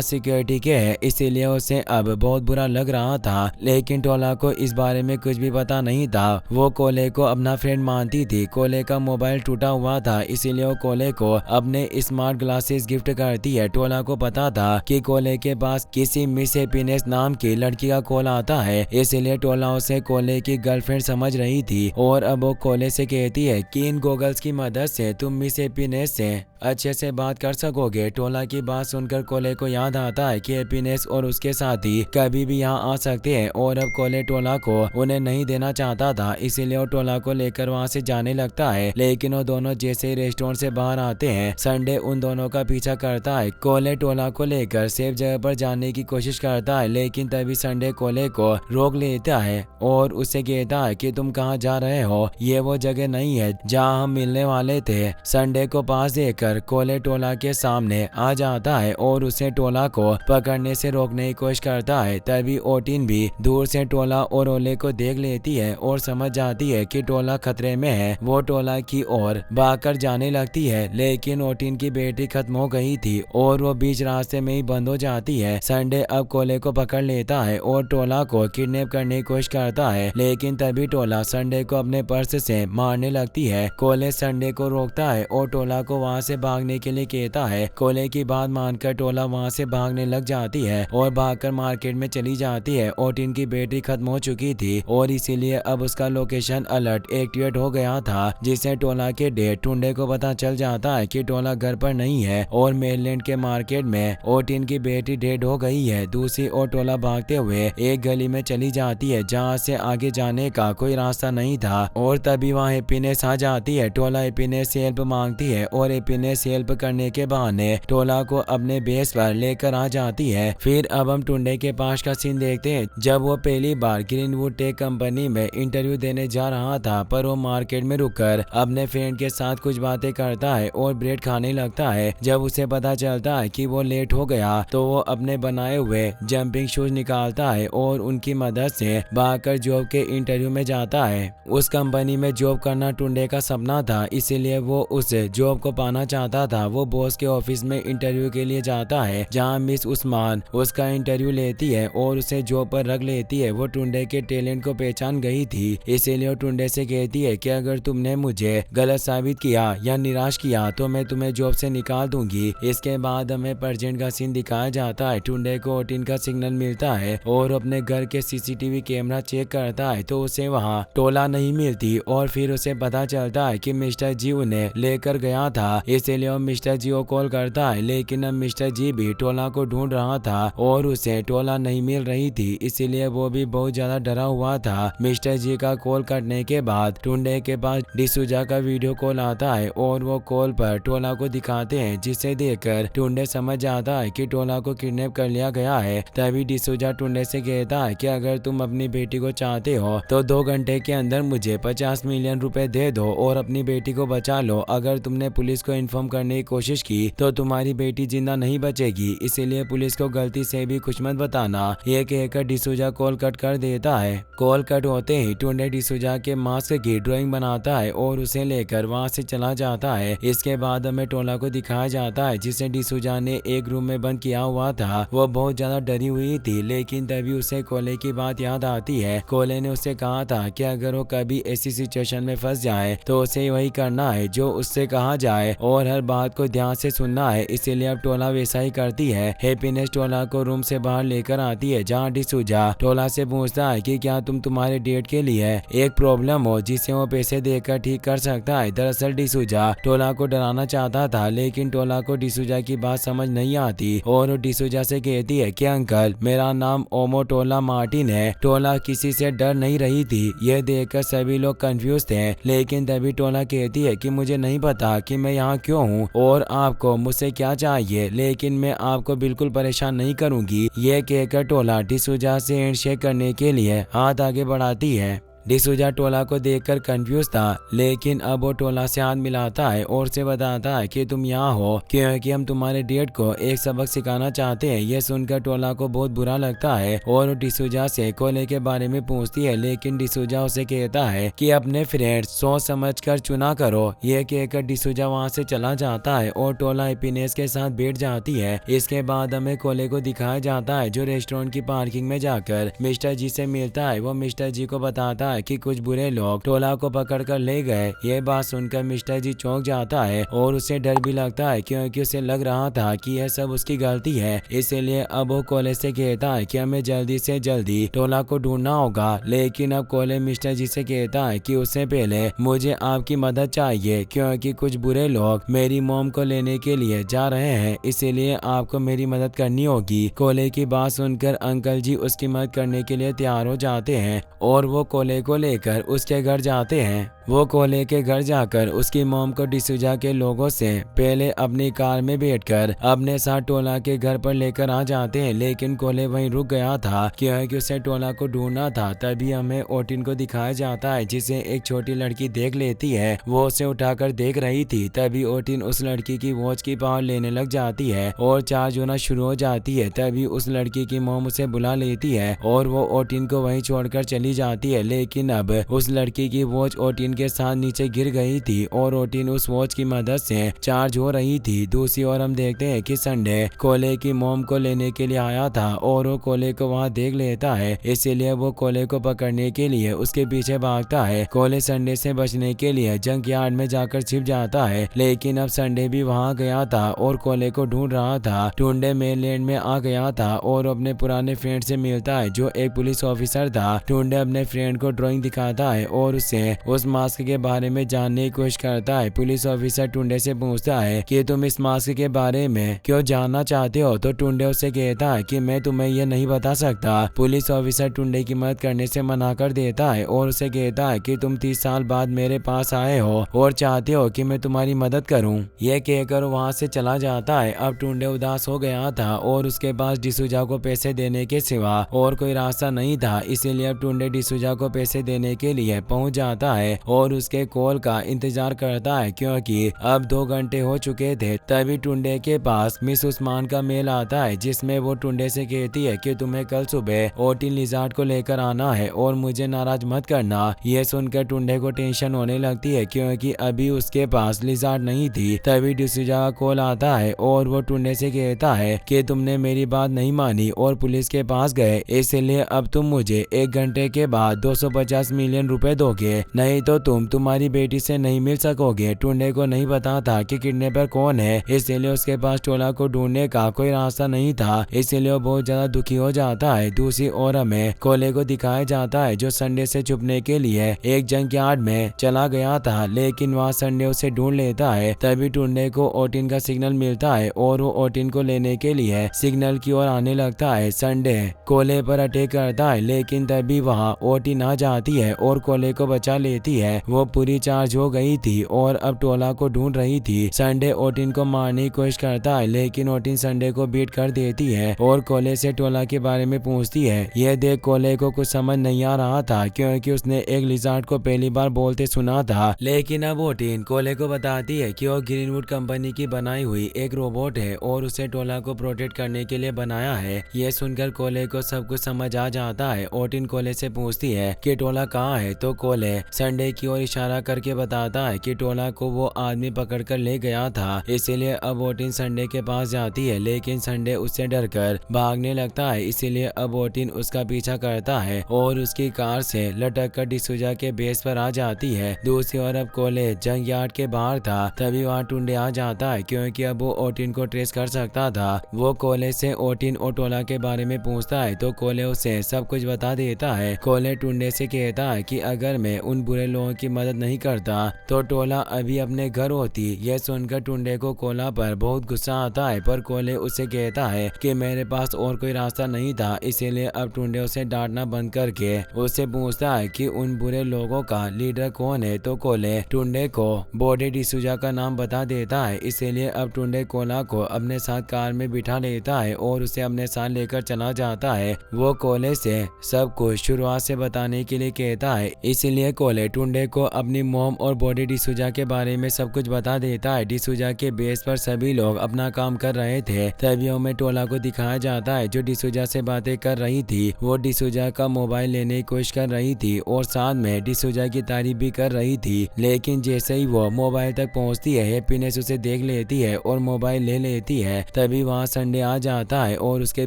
सिक्योरिटी के है, इसीलिए उसे अब बहुत बुरा लग रहा था। लेकिन टोला को इस बारे में कुछ भी पता नहीं था। वो कोले को अपना फ्रेंड मानती थी। कोले का मोबाइल टूटा हुआ था, इसीलिए वो कोले को अपने स्मार्ट ग्लासेस गिफ्ट करती है। टोला को पता था कि कोले के पास किसी मिस हैप्पीनेस नाम की लड़की का कॉल आता है, इसलिए टोला उसे कोले की गर्लफ्रेंड समझ रही थी और अब वो कोले से कहती है कि इन गॉगल्स की मदद से तुम मिस हैप्पीनेस से अच्छे से बात कर सकोगे। टोला की बात सुनकर कोले को याद आता है कि हैप्पीनेस और उसके साथी कभी भी यहाँ आ सकते हैं और अब कोले टोला को उन्हें नहीं देना चाहता था, इसीलिए वो टोला को लेकर वहाँ से जाने लगता है। लेकिन वो दोनों जैसे ही रेस्टोरेंट से बाहर आते हैं, संडे उन दोनों का पीछा करता है। कोले टोला को लेकर सेफ जगह पर जाने की कोशिश करता है, लेकिन तभी संडे कोले को रोक लेता है और उसे कहता है कि तुम कहाँ जा रहे हो, ये वो जगह नहीं है जहाँ हम मिलने वाले थे। संडे को पास देखकर कोले टोला के सामने आ जाता है और उसे टोला को पकड़ने से रोकने की कोशिश करता है। तभी ओटिन भी दूर से टोला और ओले को देख लेती है और समझ जाती है कि टोला खतरे में है। वो टोला की ओर भागकर जाने लगती है, लेकिन ओटिन की बैटरी खत्म हो गई थी और वो बीच रास्ते में ही बंद हो जाती है। संडे अब कोले को पकड़ लेता है और टोला को किडनैप करने की कोशिश करता है, लेकिन तभी टोला संडे को अपने पर्स से मारने लगती है। कोले संडे को रोकता है और टोला को वहाँ से भागने के लिए कहता है। कोले की बात मानकर टोला वहाँ से भागने लग जाती है और भागकर मार्केट में चली जाती है। ओटिन की बैटरी खत्म हो चुकी थी और इसीलिए अब उसका लोकेशन अलर्ट एक्टिवेट हो गया था, जिससे टोला के डेड टुंडे को पता चल जाता है कि टोला घर पर नहीं है और मेनलैंड के मार्केट में ओटिन की बैटरी डेड हो गई है। दूसरी ओर टोला भागते हुए एक गली में चली जाती है जहाँ से आगे जाने का कोई रास्ता नहीं था और तभी वहाँ हैप्पीनेस आ जाती है। टोला हैप्पीनेस से हेल्प मांगती है और हैप्पीनेस हेल्प करने के बहाने टोला को अपने बेस पर लेकर आ जाती है। फिर अब हम टुंडे के पास का सीन देखते हैं जब वो पहली बार ग्रीनवुड टेक कंपनी में इंटरव्यू देने जा रहा था, पर वो मार्केट में रुककर अपने फ्रेंड के साथ कुछ बातें करता है और ब्रेड खाने लगता है। जब उसे पता चलता है कि वो लेट हो गया तो वो अपने बनाए हुए जंपिंग शूज निकालता है और उनकी मदद से भागकर जॉब के इंटरव्यू में जाता है। उस कंपनी में जॉब करना टुंडे का सपना था, इसीलिए वो उस जॉब को पाना चाहता था। वो बॉस के ऑफिस में इंटरव्यू के लिए जाता है जहां मिस उस्मान उसका इंटरव्यू लेती है और उसे जॉब पर रख लेती है। वो टुंडे के टैलेंट को पहचान गई थी, इसीलिए वो टुंडे से कहती है कि अगर तुमने मुझे गलत साबित किया या निराश किया तो मैं तुम्हें जॉब से निकाल दूंगी। इसके बाद हमें प्रेजेंट का सीन दिखाया जाता है। टुंडे को ओटिन का सिग्नल मिलता है और अपने घर के सीसीटीवी कैमरा चेक करता है तो उसे वहाँ टोला नहीं मिलती और फिर उसे पता चलता है कि मिस्टर जी उन्हें लेकर गया था, इसीलिए वो मिस्टर जी को कॉल करता है। लेकिन अब मिस्टर जी भी टोला को ढूंढ रहा था और उसे टोला नहीं मिल रही थी, इसीलिए वो भी बहुत ज्यादा डरा हुआ था। मिस्टर जी का कॉल करने के बाद टुंडे के पास डिसूजा का वीडियो कॉल आता है और वो कॉल पर टोला को दिखाते हैं, जिसे देखकर टुंडे समझ जाता है कि टोला को किडनैप कर लिया गया है। तभी डिसूजा टुंडे से कहता है कि अगर तुम अपनी बेटी को चाहते हो तो 2 घंटे के अंदर मुझे 50 मिलियन रुपए दे दो और अपनी बेटी को बचा लो। अगर तुमने पुलिस को इन्फॉर्म करने की कोशिश की तो तुम्हारी बेटी जिंदा नहीं बचेगी, इसीलिए पुलिस को गलती से भी कुछ मत बताना। ये कहकर डिसूजा कॉल कट कर देता है। कॉल कट होते ही टुंडे डिसूजा के मास्क की ड्राइंग बनाता है और उसे लेकर वहाँ से चला जाता है। इसके बाद हमें टोला को दिखाया जाता है जिसे डिसूजा ने एक रूम में बंद किया हुआ था। वो बहुत ज्यादा डरी हुई थी, लेकिन तभी उसे कोले की बात याद आती है। कोले ने उसे कहा था कि अगर वो कभी ऐसी सिचुएशन में फंस जाए तो उसे वही करना है जो उससे कहा जाए और हर बात को ध्यान से सुनना है, इसीलिए अब टोला वैसा ही करती है। हैप्पीनेस टोला को रूम से बाहर लेकर आती है जहाँ डिसूजा टोला से पूछता है कि क्या तुम तुम्हारे डेट के लिए एक प्रॉब्लम हो जिसे वो पैसे देकर ठीक कर सकता है। दरअसल डिसूजा टोला को डराना चाहता था, लेकिन टोला को डिसूजा की बात समझ नहीं आती और वो डिसूजा से कहती है कि अंकल मेरा नाम ओमो टोला मार्टिन है। टोला किसी से डर नहीं रही थी, यह देखकर सभी लोग कंफ्यूज थे, लेकिन तभी टोला कहती है कि मुझे नहीं पता कि मैं यहाँ क्यों हूँ और आपको मुझसे क्या चाहिए, लेकिन मैं आपको बिल्कुल परेशान नहीं करूँगी। यह कहकर टोला डिसूजा से हैंडशेक करने के लिए हाथ आगे बढ़ाती है। डिसूजा टोला को देखकर कंफ्यूज था, लेकिन अब वो टोला से हाथ मिलाता है और उसे बताता है कि तुम यहाँ हो क्योंकि हम तुम्हारे डेड को एक सबक सिखाना चाहते हैं। यह सुनकर टोला को बहुत बुरा लगता है और वो डिसूजा से कोले के बारे में पूछती है, लेकिन डिसूजा उसे कहता है कि अपने फ्रेंड सोच समझ कर चुना करो। यह कहकर डिसूजा वहाँ से चला जाता है और टोला हैप्पीनेस के साथ बैठ जाती है। इसके बाद हमें कोले को दिखाया जाता है जो रेस्टोरेंट की पार्किंग में जाकर मिस्टर जी से मिलता है। वो मिस्टर जी को बताता है कि कुछ बुरे लोग टोला को पकड़ कर ले गए। यह बात सुनकर मिस्टर जी चौंक जाता है और उसे डर भी लगता है क्योंकि उसे लग रहा था कि यह सब उसकी गलती है। इसीलिए अब वो कोले से कहता है कि हमें जल्दी से जल्दी टोला को ढूंढना होगा। लेकिन अब कोले मिस्टर जी से कहता है कि उससे पहले मुझे आपकी मदद चाहिए क्योंकि कुछ बुरे लोग मेरी मॉम को लेने के लिए जा रहे हैं, इसीलिए आपको मेरी मदद करनी होगी। कोले की बात सुनकर अंकल जी उसकी मदद करने के लिए तैयार हो जाते हैं और वो कोले को लेकर उसके घर जाते हैं। वो कोले के घर जाकर उसकी मॉम को डिसूजा के लोगों से पहले अपनी कार में बैठकर अपने साथ टोला के घर पर लेकर आ जाते हैं, लेकिन कोले वहीं रुक गया था क्योंकि उसे टोला को ढूंढना था। तभी हमें ओटिन को दिखाया जाता है जिसे एक छोटी लड़की देख लेती है। वो उसे उठाकर देख रही थी। तभी ओटिन उस लड़की की वॉच की पावर लेने लग जाती है और चार्ज होना शुरू हो जाती है। तभी उस लड़की की मॉम उसे बुला लेती है और वो ओटिन को वहीं छोड़कर चली जाती है। लेकिन अब उस लड़की की वॉच ओटिन के साथ नीचे गिर गई थी और ओटिन उस वॉच की मदद से चार्ज हो रही थी। दूसरी ओर हम देखते हैं कि संडे कोले की मॉम को लेने के लिए आया था और वो कोले को वहां देख लेता है, इसीलिए वो कोले को पकड़ने के लिए उसके पीछे भागता है। कोले संडे से बचने के लिए जंक यार्ड में जाकर छिप जाता है, लेकिन अब संडे भी वहां गया था और कोले को ढूंढ रहा था। टुंडे मेनलैंड में आ गया था और अपने पुराने फ्रेंड से मिलता है जो एक पुलिस ऑफिसर था। टुंडे अपने फ्रेंड को ड्राइंग दिखाता है और उसे उस मास्क के बारे में जानने की कोशिश करता है। पुलिस ऑफिसर टुंडे से पूछता है कि तुम इस मास्क के बारे में क्यों जानना चाहते हो, तो टुंडे उसे कहता है कि मैं तुम्हें यह नहीं बता सकता। पुलिस ऑफिसर टुंडे की मदद करने से मना कर देता है और उसे कहता है कि तुम 30 साल बाद मेरे पास आए हो और चाहते हो कि मैं तुम्हारी मदद करूं। यह कहकर वहां से चला जाता है। अब टुंडे उदास हो गया था और उसके पास डिसूजा को पैसे देने के सिवा और कोई रास्ता नहीं था, इसीलिए अब टुंडे डिसूजा को पैसे देने के लिए पहुंच जाता है और उसके कॉल का इंतजार करता है क्योंकि अब 2 घंटे हो चुके थे। तभी टुंडे के पास मिस उस्मान का मेल आता है जिसमें वो टुंडे से कहती है कि तुम्हें कल सुबह ओटिन लिजार्ड को लेकर आना है और मुझे नाराज मत करना। यह सुनकर टुंडे को टेंशन होने लगती है क्योंकि अभी उसके पास लिजार्ड नहीं थी। तभी डिसूजा का कॉल आता है और वो टुंडे से कहता है कि तुमने मेरी बात नहीं मानी और पुलिस के पास गए, इसलिए अब तुम मुझे 1 घंटे के बाद 250 मिलियन रुपए दोगे, नहीं तो तुम तुम्हारी बेटी से नहीं मिल सकोगे। टुंडे को नहीं पता था कि किडनैपर कौन है, इसलिए उसके पास टोला को ढूंढने का कोई रास्ता नहीं था, इसलिए वो बहुत ज्यादा दुखी हो जाता है। दूसरी ओर हमें कोले को दिखाया जाता है जो संडे से छुपने के लिए एक जंक यार्ड में चला गया था, लेकिन वहाँ संडे उसे ढूंढ लेता है। तभी टुंडे को ओटिन का सिग्नल मिलता है और वो ओटिन को लेने के लिए सिग्नल की ओर आने लगता है। संडे कोले पर अटैक करता है, लेकिन तभी वहाँ ओटिन आ जाती है और कोले को बचा लेती है। वो पूरी चार्ज हो गई थी और अब टोला को ढूंढ रही थी। संडे ओटिन को मारने की कोशिश करता है, लेकिन ओटिन संडे को बीट कर देती है और कोले से टोला के बारे में पूछती है। यह देख कोले को कुछ समझ नहीं आ रहा था क्योंकि उसने एक लिजार्ड को पहली बार बोलते सुना था, लेकिन अब ओटिन कोले को बताती है कि वो ग्रीनवुड कंपनी की बनाई हुई एक रोबोट है और उसे टोला को प्रोटेक्ट करने के लिए बनाया है। यह सुनकर कोले को सब कुछ समझ आ जाता है। ओटिन कोले से पूछती है कि टोला कहाँ है, तो कोले संडे की ओर इशारा करके बताता है कि टोला को वो आदमी पकड़कर ले गया था, इसीलिए अब ओटिन संडे के पास जाती है, लेकिन संडे उससे डरकर भागने लगता है। इसीलिए अब ओटिन उसका पीछा करता है और उसकी कार से लटक कर डिसूजा के बेस पर आ जाती है। दूसरी ओर अब कोले जंग यार्ड के बाहर था। तभी वहाँ टुंडे आ जाता है क्योंकि अब वो ओटिन को ट्रेस कर सकता था। वो कोले से ओटिन और टोला के बारे में पूछता है तो कोले उसे सब कुछ बता देता है। कोले टुंडे से कहता है कि अगर मैं उन बुरे लोगों की मदद नहीं करता तो टोला अभी अपने घर होती। यह सुनकर टुंडे को कोला पर बहुत गुस्सा आता है, पर कोले उसे कहता है कि मेरे पास और कोई रास्ता नहीं था, इसीलिए अब टुंडे उसे डांटना बंद करके उससे पूछता है कि उन बुरे लोगों का लीडर कौन है। तो कोले टुंडे को बॉडी डिसूजा का नाम बता देता है, इसीलिए अब टुंडे कोला को अपने साथ कार में बिठा लेता है और उसे अपने साथ लेकर चला जाता है। वो कोले से सब कुछ शुरुआत से बताने के लिए कहता है। इसीलिए कोले टुंडे को अपनी मॉम और बॉडी डिसूजा के बारे में सब कुछ बता देता है। डिसूजा के बेस पर सभी लोग अपना काम कर रहे थे, तभी हमें टोला को दिखाया जाता है जो डिसूजा से बातें कर रही थी। वो डिसूजा का मोबाइल लेने की कोशिश कर रही थी और साथ में डिसूजा की तारीफ भी कर रही थी, लेकिन जैसे ही वो मोबाइल तक पहुंचती है हैप्पीनेस उसे देख लेती है और मोबाइल ले लेती है। तभी वहाँ संडे आ जाता है और उसके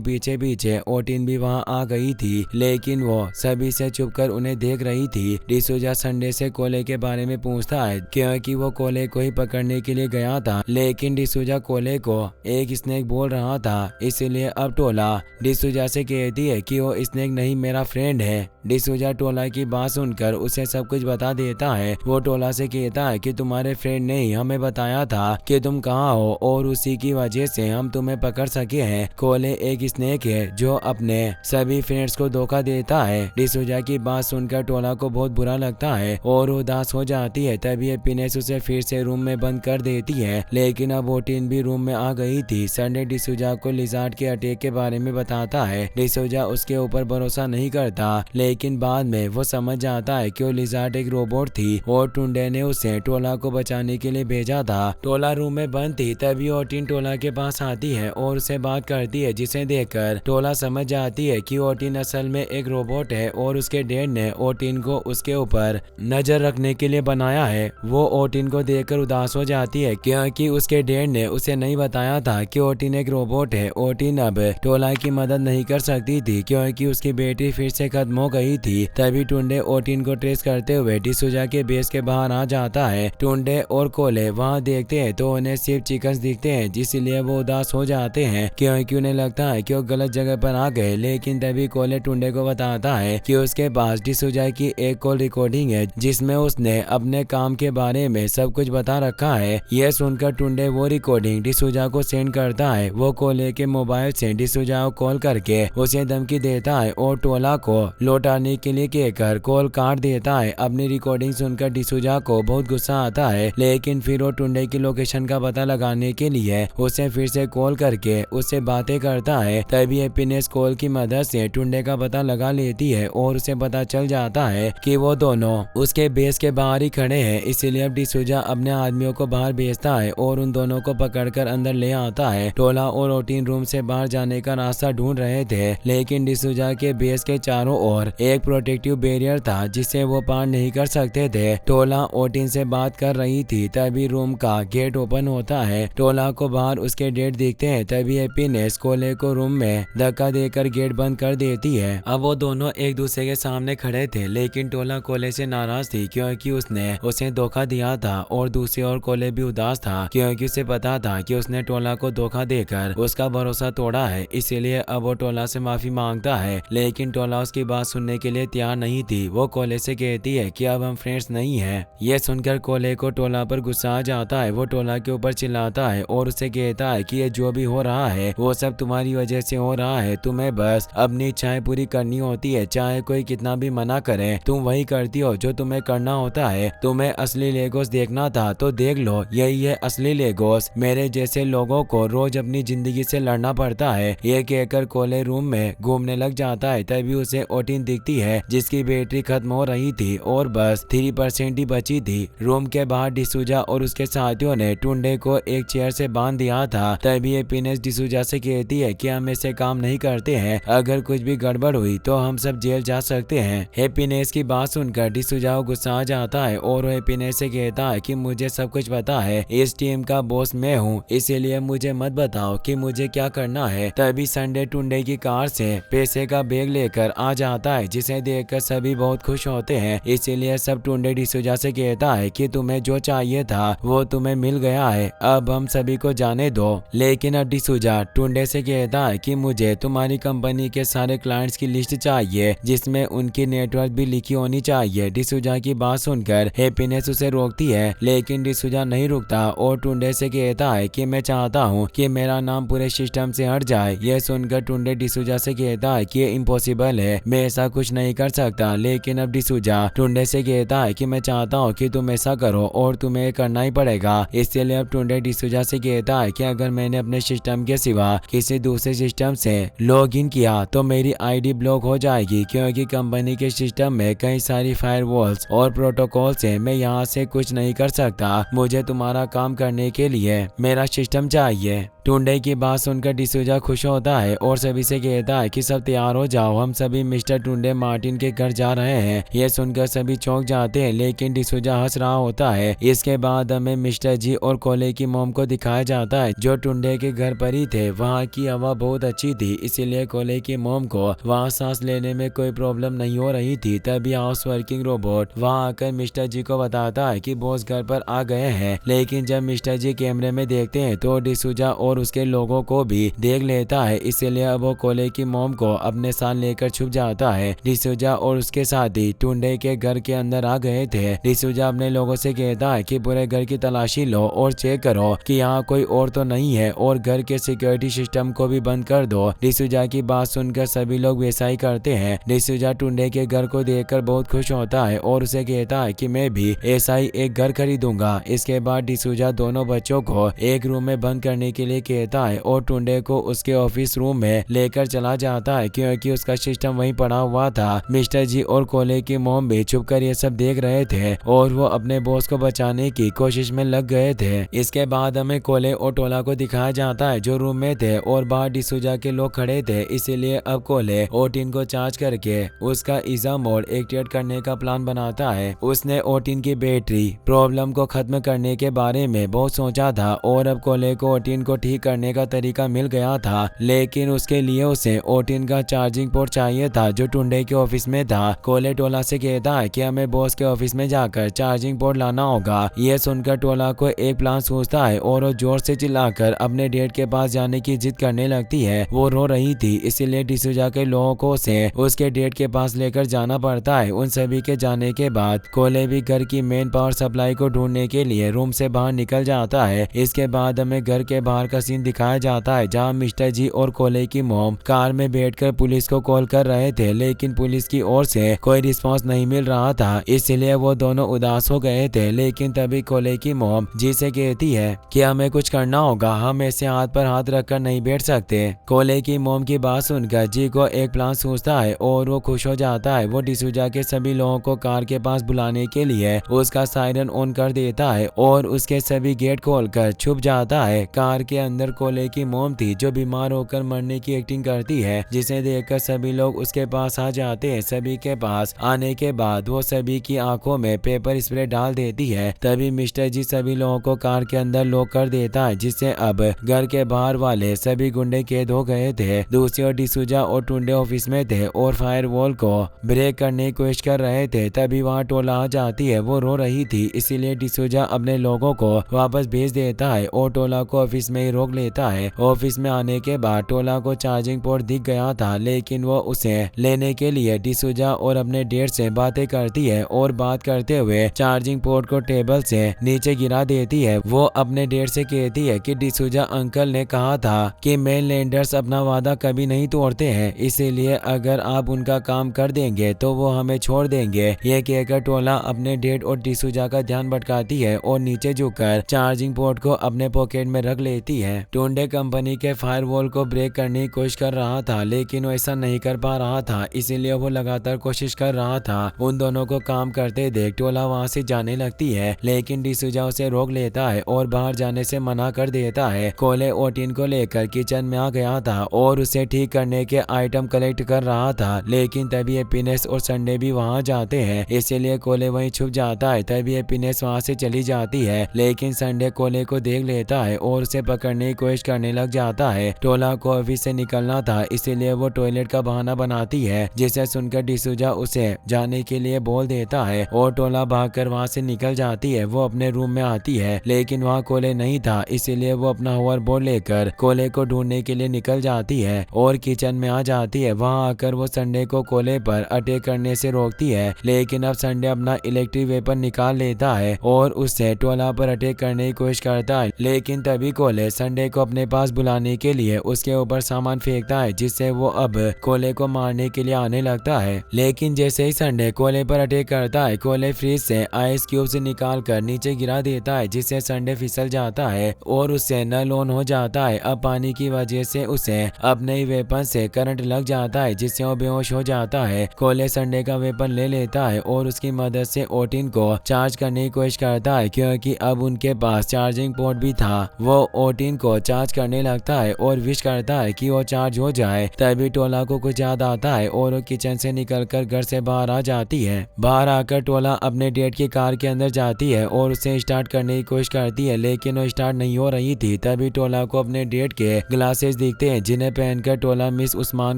पीछे पीछे ओटिन भी वहाँ आ गई थी, लेकिन वो सभी से छुपकर उन्हें देख रही थी। डिसूजा संडे से कोले के बारे में पूछता है क्योंकि वो कोले को ही पकड़ने के लिए गया था, लेकिन डिसूजा कोले को एक स्नेक बोल रहा था। इसीलिए अब टोला डिसूजा से कहती है कि वो स्नेक नहीं मेरा फ्रेंड है। डिसूजा टोला की बात सुनकर उसे सब कुछ बता देता है। वो टोला से कहता है कि तुम्हारे फ्रेंड ने ही हमें बताया था कि तुम कहाँ हो और उसी की वजह से हम तुम्हें पकड़ सके हैं। कोले एक स्नेक है जो अपने सभी फ्रेंड्स को धोखा देता है। डिसूजा की बात सुनकर टोला को बहुत बुरा लगता है और उदास हो जाती है। तभी हैप्पीनेस उसे फिर से रूम में बंद कर देती है, लेकिन अब ओटिन भी रूम में आ गई थी। संडे डिसूजा को लिजार्ड के अटैक के बारे में बताता है। डिसूजा उसके ऊपर भरोसा नहीं करता, लेकिन बाद में वो समझ जाता है कि वो लिजार्ड एक रोबोट थी और टुंडे ने उसे टोला को बचाने के लिए भेजा था। टोला रूम में बंद थी, तभी ओटिन टोला के पास आती है और उसे बात करती है, जिसे देखकर टोला समझ जाती है कि ओटिन असल में एक रोबोट है और उसके डैड ने ओटिन को उसके ऊपर नजर रखने के लिए बनाया है। वो ओटिन को देखकर उदास हो जाती है क्योंकि उसके डैड ने उसे नहीं बताया था कि ओटिन एक रोबोट है। ओटिन अब टोला की मदद नहीं कर सकती थी क्योंकि उसकी बैटरी फिर से खत्म हो गई थी। तभी टुंडे ओटिन को ट्रेस करते हुए डिसूजा के बेस के बाहर आ जाता है। टुंडे और कोले वहाँ देखते हैं तो उन्हें सिर्फ चिकन्स दिखते हैं, जिसलिए वो उदास हो जाते हैं क्योंकि उन्हें लगता है कि वो गलत जगह पर आ गए। लेकिन तभी कोले टुंडे को बताता है कि उसके पास डिसूजा की एक कॉल रिकॉर्डिंग है जिसमें उसने अपने काम के बारे में सब कुछ बता रखा है। यह सुनकर टुंडे वो रिकॉर्डिंग डिसूजा को सेंड करता है। वो कोले के मोबाइल से डिसूजा को कॉल करके उसे धमकी देता है और टोला को लौटाने के लिए कहकर कॉल काट देता है। अपनी रिकॉर्डिंग सुनकर डिसूजा को बहुत गुस्सा आता है, लेकिन फिर वो टुंडे की लोकेशन का पता लगाने के लिए उसे फिर से कॉल करके उससे बातें करता है। तभी हैप्पीनेस कॉल की मदद से टुंडे का पता लगा लेती है और उसे पता चल जाता है कि वो दोनों उसके बेस के बाहर ही खड़े हैं। इसीलिए अब डिसूजा अपने आदमियों को बाहर भेजता है और उन दोनों को पकड़कर अंदर ले आता है। टोला और ओटिन रूम से बाहर जाने का रास्ता ढूंढ रहे थे, लेकिन डिसूजा के बेस के चारों ओर एक प्रोटेक्टिव बैरियर था जिसे वो पार नहीं कर सकते थे। टोला ओटिन से बात कर रही थी, तभी रूम का गेट ओपन होता है। टोला को बाहर उसके डैड दिखते हैं। तभी हैप्पीनेस कोले को रूम में धक्का देकर गेट बंद कर देती है। अब वो दोनों एक दूसरे के सामने खड़े थे, लेकिन टोला कोले से नाराज थी क्योंकि उसने उसे धोखा दिया था और दूसरी ओर कोले भी उदास था क्योंकि उसे पता था कि उसने टोला को धोखा देकर उसका भरोसा तोड़ा है। इसीलिए अब वो टोला से माफी मांगता है, लेकिन टोला उसकी बात सुनने के लिए तैयार नहीं थी। वो कोले से कहती है कि अब हम फ्रेंड्स नहीं हैं। ये सुनकर कोले को टोला पर गुस्सा आ जाता है। वो टोला के ऊपर चिल्लाता है और उसे कहता है कि ये जो भी हो रहा है वो सब तुम्हारी वजह से हो रहा है। तुम्हें बस अपनी इच्छाएं पूरी करनी होती है, चाहे कोई कितना भी मना करे तुम वही करती हो जो तुम्हें करना होता है। तुम्हें असली लेगोस देखना था तो देख लो, यही है असली लेगोस। मेरे जैसे लोगों को रोज अपनी जिंदगी से लड़ना पड़ता है। ये कहकर कोले रूम में घूमने लग जाता है। तभी उसे ओटिन दिखती है जिसकी बैटरी खत्म हो रही थी और बस 3% ही बची थी। रूम के बाहर डिसूजा और उसके साथियों ने टुंडे को एक चेयर से बांध दिया था। तभी हैप्पीनेस डिसूजा से कहती है कि हम ऐसे काम नहीं करते हैं, अगर कुछ भी गड़बड़ हुई तो हम सब जेल जा सकते हैं। हैप्पीनेस की बात सुनकर डिसूजा को गुस्सा आ जाता है और हैप्पीनेस से कहता है कि मुझे सब कुछ पता है, इस टीम का बॉस मैं हूँ, इसीलिए मुझे मत बताओ कि मुझे क्या करना है। तभी संडे टुंडे की कार से पैसे का बैग लेकर आ जाता है, जिसे देखकर सभी बहुत खुश होते हैं। इसीलिए सब टुंडे डिसूजा से कहता है कि तुम्हें जो चाहिए था वो तुम्हें मिल गया है, अब हम सभी को जाने दो। लेकिन अब डिसूजा टुंडे से कहता है कि मुझे तुम्हारी कंपनी के सारे क्लाइंट्स की लिस्ट चाहिए जिसमें उनकी नेटवर्क भी लिखी होनी चाहिए। डिसूजा की बात सुनकर हैप्पीनेस उसे रोकती है, लेकिन डिसूजा नहीं रुकता और टुंडे से कहता है कि मैं चाहता हूँ कि मेरा नाम पूरे सिस्टम से हट जाए। यह सुनकर टुंडे डिसूजा से कहता है कि ये इम्पॉसिबल है, मैं ऐसा कुछ नहीं कर सकता। लेकिन अब डिसूजा टुंडे से कहता है कि मैं चाहता हूँ कि तुम ऐसा करो और तुम्हें करना ही पड़ेगा। इसलिए अब टुंडे डिसूजा से कहता है कि अगर मैंने अपने सिस्टम के सिवा किसी दूसरे सिस्टम से लॉग इन किया तो मेरी आईडी ब्लॉक हो जाएगी, क्योंकि कंपनी कंपनी के सिस्टम में कई सारी फायरवॉल्स और प्रोटोकॉल्स हैं। मैं यहाँ से कुछ नहीं कर सकता। मुझे तुम्हारा काम करने के लिए मेरा सिस्टम चाहिए। टुंडे की बात सुनकर डिसूजा खुश होता है और सभी से कहता है कि सब तैयार हो जाओ, हम सभी मिस्टर टुंडे मार्टिन के घर जा रहे हैं। ये सुनकर सभी चौंक जाते हैं, लेकिन डिसूजा हंस रहा होता है। इसके बाद हमें मिस्टर जी और कोले की मोम को दिखाया जाता है जो टुंडे के घर पर ही थे। वहाँ की हवा बहुत अच्छी थी, इसीलिए कोले की मोम को वहाँ सांस लेने में कोई प्रॉब्लम नहीं हो रही थी। तभी हाउस वर्किंग रोबोट वहाँ आकर मिस्टर जी को बताता है कि बॉस घर पर आ गए हैं। लेकिन जब मिस्टर जी कैमरे में देखते हैं तो डिसूजा और उसके लोगों को भी देख लेता है, इसीलिए अब वो कोले की मोम को अपने साथ लेकर छुप जाता है। डिसूजा और उसके साथी टुंडे के घर के अंदर आ गए थे। डिसूजा अपने लोगों से कहता है कि पूरे घर की तलाशी लो और चेक करो कि यहाँ कोई और तो नहीं है, और घर के सिक्योरिटी सिस्टम को भी बंद कर दो। डिसूजा की बात सुनकर सभी लोग वैसा ही करते हैं। डिसूजा टुंडे के घर को देखकर बहुत खुश होता है और उसे कहता है कि मैं भी ऐसा ही एक घर खरीदूंगा। इसके बाद डिसूजा दोनों बच्चों को एक रूम में बंद करने के लिए कहता है और टुंडे को उसके ऑफिस रूम में लेकर चला जाता है, क्योंकि उसका सिस्टम वहीं पड़ा हुआ था। मिस्टर जी और कोले की मोम भी छुपकर ये सब देख रहे थे और वो अपने बॉस को बचाने की कोशिश में लग गए थे। इसके बाद हमें कोले और टोला को दिखाया जाता है जो रूम में थे और बाहर डिसूजा के लोग खड़े थे। इसीलिए अब कोले ओटिन को चार्ज करके उसका ईजा मोड एक्टिवेट करने का प्लान बनाता है। उसने ओटिन की बैटरी प्रॉब्लम को खत्म करने के बारे में बहुत सोचा था और अब कोले को ओटिन को ठीक करने का तरीका मिल गया था, लेकिन उसके लिए उसे ओटिन का चार्जिंग पोर्ट चाहिए था जो टुंडे के ऑफिस में था। कोले टोला से कहता है कि हमें बॉस के ऑफिस में जाकर चार्जिंग पोर्ट लाना होगा। ये सुनकर टोला को एक प्लान सूझता है और वो जोर से चिल्लाकर अपने डेट के पास जाने की जिद करने लगती है। वो रो रही थी, इसीलिए डिसूजा के लोगों को उसे उसके डेट के पास लेकर जाना पड़ता है। उन सभी के जाने के बाद कोले भी घर की मेन पावर सप्लाई को ढूंढने के लिए रूम से बाहर निकल जाता है। इसके बाद हमें घर के बाहर का सीन दिखाया जाता है जहाँ मिस्टर जी और कोले की मोम कार में बैठकर पुलिस को कॉल कर रहे थे, लेकिन पुलिस की ओर से कोई रिस्पांस नहीं मिल रहा था, इसलिए वो दोनों उदास हो गए थे। लेकिन तभी कोले की मोम जी से कहती है कि हमें कुछ करना होगा, हम ऐसे हाथ पर हाथ रखकर नहीं बैठ सकते। कोले की मोम की बात सुनकर जी को एक प्लान सूझता है और वो खुश हो जाता है। वो डिसूजा के सभी लोगों को कार के पास बुलाने के लिए उसका सायरन ऑन कर देता है और उसके सभी गेट खोलकर छुप जाता है। कार के अंदर कोले की मोम थी जो बीमार होकर मरने की एक्टिंग करती है, जिसे देखकर सभी लोग उसके पास आ जाते हैं। सभी के पास आने के बाद वो सभी की आंखों में पेपर स्प्रे डाल देती है। तभी मिस्टर जी सभी लोगों को कार के अंदर लॉक कर देता है, जिससे अब घर के बाहर वाले सभी गुंडे कैद हो गए थे। दूसरी ओर डिसूजा और टुंडे ऑफिस में थे और फायरवॉल को ब्रेक करने की कोशिश कर रहे थे। तभी वहाँ टोला आ जाती है। वो रो रही थी, इसीलिए डिसूजा अपने लोगों को वापस भेज देता है और टोला को ऑफिस में ही रोक लेता है। ऑफिस में आने के बाद टोला को चार्जिंग पोर्ट दिख गया था, लेकिन वो उसे लेने के लिए डिसूजा और अपने डेट से बातें करती है और बात करते हुए चार्जिंग पोर्ट को टेबल से नीचे गिरा देती है। वो अपने डेट से कहती है कि डिसूजा अंकल ने कहा था कि मेनलैंडर्स अपना वादा कभी नहीं तोड़ते हैं, इसीलिए अगर आप उनका काम कर देंगे तो वो हमें छोड़ देंगे। ये कहकर टोला अपने डेट और डिसूजा का ध्यान भटकाती है और नीचे झुककर चार्जिंग पोर्ट को अपने पॉकेट में रख लेती है। टुंडे कंपनी के फायरवॉल को ब्रेक करने की कोशिश कर रहा था, लेकिन वो ऐसा नहीं कर पा रहा था, इसीलिए वो लगातार कोशिश कर रहा था। उन दोनों को काम करते देख टोला वहाँ से जाने लगती है, लेकिन डिसूजा उसे रोक लेता है और बाहर जाने से मना कर देता है। कोले ओटिन को लेकर किचन में आ गया था और उसे ठीक करने के आइटम कलेक्ट कर रहा था, लेकिन तभी हैप्पीनेस और संडे भी वहाँ जाते हैं, इसीलिए कोले वहीं छुप जाता है। तभी हैप्पीनेस वहाँ से चली जाती है, लेकिन संडे कोले को देख लेता है और उसे पकड़ने की कोशिश करने लग जाता है। टोला को ऑफिस से निकलना था, इसीलिए वो टॉयलेट का बहाना बनाती है, जिसे सुनकर डिसूजा उसे जाने के लिए बोल देता है और टोला भागकर वहाँ से निकल जाती है। वो अपने रूम में आती है, लेकिन वहाँ कोले नहीं था, इसीलिए वो अपना होवर बोर्ड लेकर कोले को ढूंढने के लिए निकल जाती है और किचन में आ जाती है। वहाँ आकर वो संडे को कोले पर अटैक करने से रोकती है, लेकिन अब संडे अपना इलेक्ट्रिक वेपन निकाल लेता है और उससे टोला पर अटैक करने की कोशिश करता है, लेकिन तभी कोले संडे को अपने पास बुलाने के लिए उसके ऊपर सामान फेंकता है, जिससे वो अब कोले को मारने के लिए आने लगता है। लेकिन जैसे ही संडे कोले पर अटैक करता है, कोले फ्रिज से आइस क्यूब से निकाल कर नीचे गिरा देता है, जिससे संडे फिसल जाता है और उससे नल ऑन हो जाता है। अब पानी की वजह से उसे अपने ही वेपन से करंट लग जाता है, जिससे वो बेहोश हो जाता है। कोले संडे का वेपन ले लेता है और उसकी मदद से ओटिन को चार्ज करने की कोशिश करता है, क्योंकि अब उनके पास चार्जिंग पोर्ट भी था। वो ओटिन को चार्ज करने लगता है और विश करता है कि वो चार्ज हो जाए। तभी टोला को कुछ याद आता है और वो किचन से निकलकर घर से बाहर आ जाती है। बाहर आकर टोला अपने डेट की कार के अंदर जाती है और उसे स्टार्ट करने की कोशिश करती है, लेकिन वो स्टार्ट नहीं हो रही थी। तभी टोला को अपने डेट के ग्लासेस दिखते हैं, जिन्हें पहनकर टोला मिस उस्मान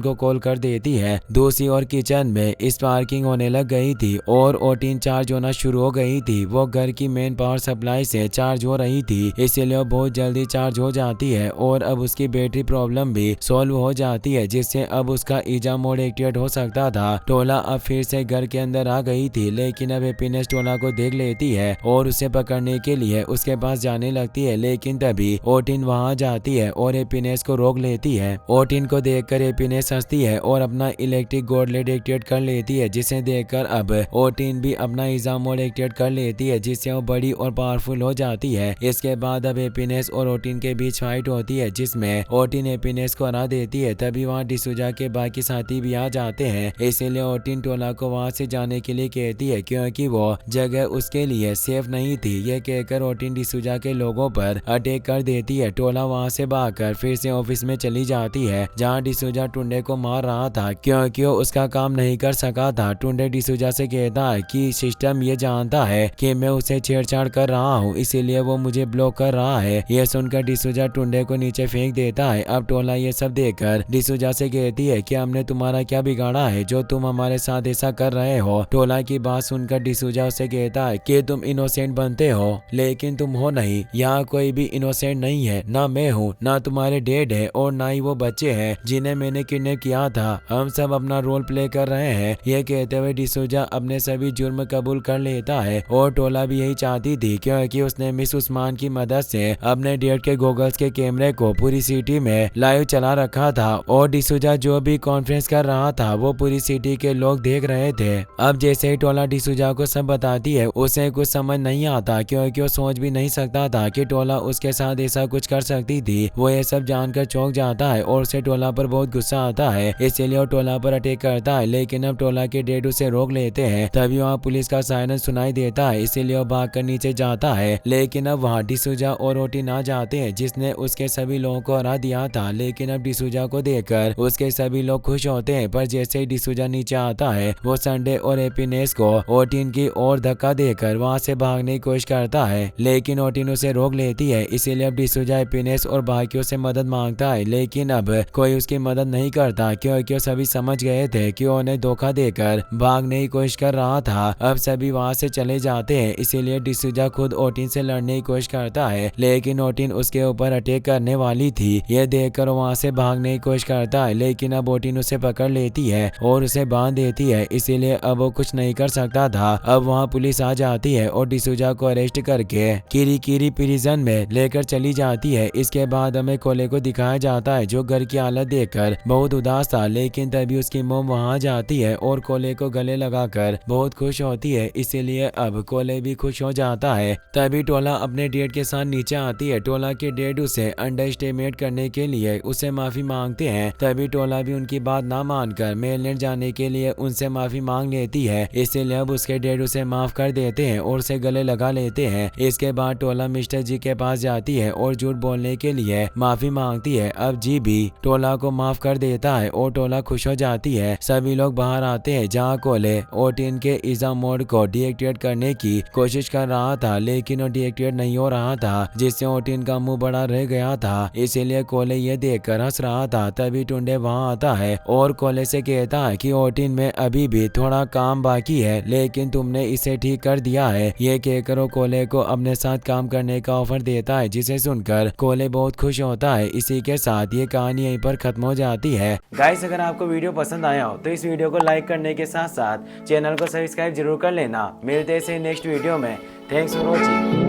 को कॉल कर देती है। दूसरी ओर किचन में स्पार्किंग होने लग गई थी और ओटिन चार्ज होना शुरू हो गई थी। वो घर की मेन पावर सप्लाई से चार्ज हो रही थी, इसीलिए वो बहुत जल्दी चार्ज हो जाती है और अब उसकी बैटरी प्रॉब्लम भी सॉल्व हो जाती है, जिससे अब उसका ईजा मोड एक्टिवेट हो सकता था। टोला अब फिर से घर के अंदर आ गई थी, लेकिन अब हैप्पीनेस टोला को देख लेती है और उसे पकड़ने के लिए उसके पास जाने लगती है। लेकिन तभी ओटिन वहां जाती है और हैप्पीनेस को रोक लेती है। ओटिन को देखकर हैप्पीनेस हंसती है और अपना इलेक्ट्रिक गॉडलेट एक्टिवेट कर लेती है, जिसे देखकर अब ओटिन भी अपना ईजा मोड एक्टिवेट कर लेती है, जिससे वो बड़ी और पावरफुल हो जाती है। इसके बाद अब हैप्पीनेस और ओटिन के बीच फाइट होती है, जिसमें ओटिन हैप्पीनेस को हरा देती है। तभी वहाँ डिसूजा के बाकी साथी भी आ जाते हैं, इसीलिए ओटिन टोला को वहाँ से जाने के लिए कहती है, क्योंकि वो जगह उसके लिए सेफ नहीं थी। ये कहकर ओटिन डिसूजा के लोगों पर अटैक कर देती है। टोला वहाँ से भागकर फिर से ऑफिस में चली जाती है, जहाँ डिसूजा टुंडे को मार रहा था, क्योंकि वो उसका काम नहीं कर सका था। टुंडे डिसूजा से कहता है कि सिस्टम ये जानता है कि मैं उसे छेड़छाड़ कर रहा हूँ, इसीलिए वो मुझे ब्लॉक कर रहा है। यह सुनकर डिसूजा टुंडे को नीचे फेंक देता है। अब टोला ये सब देखकर डिसूजा से कहती है कि हमने तुम्हारा क्या बिगाड़ा है जो तुम हमारे साथ ऐसा कर रहे हो। टोला की बात सुनकर डिसूजा उसे कहता है कि तुम इनोसेंट बनते हो, लेकिन तुम हो नहीं। यहाँ कोई भी इनोसेंट नहीं है, ना मैं हूँ, ना तुम्हारे डैड है और ना ही वो बच्चे हैं जिन्हें मैंने किडनैप किया था। हम सब अपना रोल प्ले कर रहे हैं। ये कहते हुए डिसूजा अपने सभी जुर्म कबूल कर लेता है और टोला भी यही चाहती थी, क्योंकि उसने मिस उस्मान की मदद से अपने डैड के गूगल्स के कैमरे को पूरी सिटी में लाइव चला रखा था और डिसूजा जो भी कॉन्फ्रेंस कर रहा था वो पूरी सिटी के लोग देख रहे थे। अब जैसे ही टोला डिसूजा को सब बताती है, उसे कुछ समझ नहीं आता, क्योंकि वो सोच भी नहीं सकता था कि टोला उसके साथ ऐसा कुछ कर सकती थी। वो ये सब जानकर चौंक जाता है और उसे टोला पर बहुत गुस्सा आता है, इसलिए वो टोला पर अटैक करता है। लेकिन अब टोला के डैड उसे रोक लेते हैं। तभी वहाँ पुलिस का सायरन सुनाई देता है, इसीलिए वो भागकर नीचे जाता है। लेकिन अब वहाँ डिसूजा और ओटिन आ जाते हैं, जिसने उसके सभी लोगों को हरा दिया था। लेकिन अब डिसूजा को देखकर उसके सभी लोग खुश होते हैं, पर जैसे ही डिसूजा नीचे आता है, वो संडे और हैप्पीनेस को ओटिन की ओर धक्का देकर वहाँ से भागने की कोशिश करता है, लेकिन ओटिन उसे रोक लेती है। इसीलिए अब डिसूजा हैप्पीनेस और बाकियों से मदद मांगता है, लेकिन अब कोई उसकी मदद नहीं करता, क्योंकि वो सभी समझ गए थे कि वो उन्हें धोखा देकर भागने की कोशिश कर रहा था। अब सभी वहाँ से चले जाते हैं, इसीलिए डिसूजा खुद ओटिन से लड़ने की कोशिश करता है, लेकिन ओटिन उसके ऊपर अटैक करने वाली थी। यह देखकर वहाँ से भागने की कोशिश करता है, लेकिन अब ओटिन उसे पकड़ लेती है और उसे बांध देती है, इसीलिए अब वो कुछ नहीं कर सकता था। अब वहाँ पुलिस आ जाती है और डिसूजा को अरेस्ट करके किरीकिरी प्रिजन में लेकर चली जाती है। इसके बाद हमें कोले को दिखाया जाता है, जो घर की हालत देखकर बहुत उदास था। लेकिन तभी उसकी मोम वहाँ जाती है और कोले को गले लगाकर बहुत खुश होती है, इसीलिए अब कोले भी खुश हो जाता है। तभी टोला अपने डैड के साथ नीचे आती है। टोला के डैड उसे अंडरएस्टिमेट करने के लिए उसे माफी मांगते हैं। तभी टोला भी उनकी बात ना मानकर मेलनेट जाने के लिए उनसे माफी मांग लेती है, इसीलिए अब उसके डैड उसे माफ कर देते हैं और उसे गले लगा लेते हैं। इसके बाद टोला मिस्टर जी के पास जाती है और झूठ बोलने के लिए माफी मांगती है। अब जी भी टोला को माफ कर देता है और टोला खुश हो जाती है। सभी लोग बाहर आते हैं, जहाँ कोले ओटिन के ईजा मोड को डीएक्टिवेट करने की कोशिश कर रहा था, लेकिन वो डीएक्टिवेट नहीं हो रहा था, जिससे ओटिन का मुंह बड़ा रह गया था। इसीलिए कोले ये देखकर हंस रहा था। तभी टुंडे वहाँ आता है और कोले से कहता है कि ओटिन में अभी भी थोड़ा काम बाकी है, लेकिन तुमने इसे ठीक कर दिया है। ये कहकर वो कोले को अपने साथ काम करने का ऑफर देता है, जिसे सुनकर कोले बहुत खुश होता है। इसी के साथ ये कहानी यहीं पर खत्म हो जाती है। गाइस, अगर आपको वीडियो पसंद आया हो तो इस वीडियो को लाइक करने के साथ साथ चैनल को सब्सक्राइब जरूर कर लेना। मिलते हैं नेक्स्ट वीडियो में। Thanks for watching.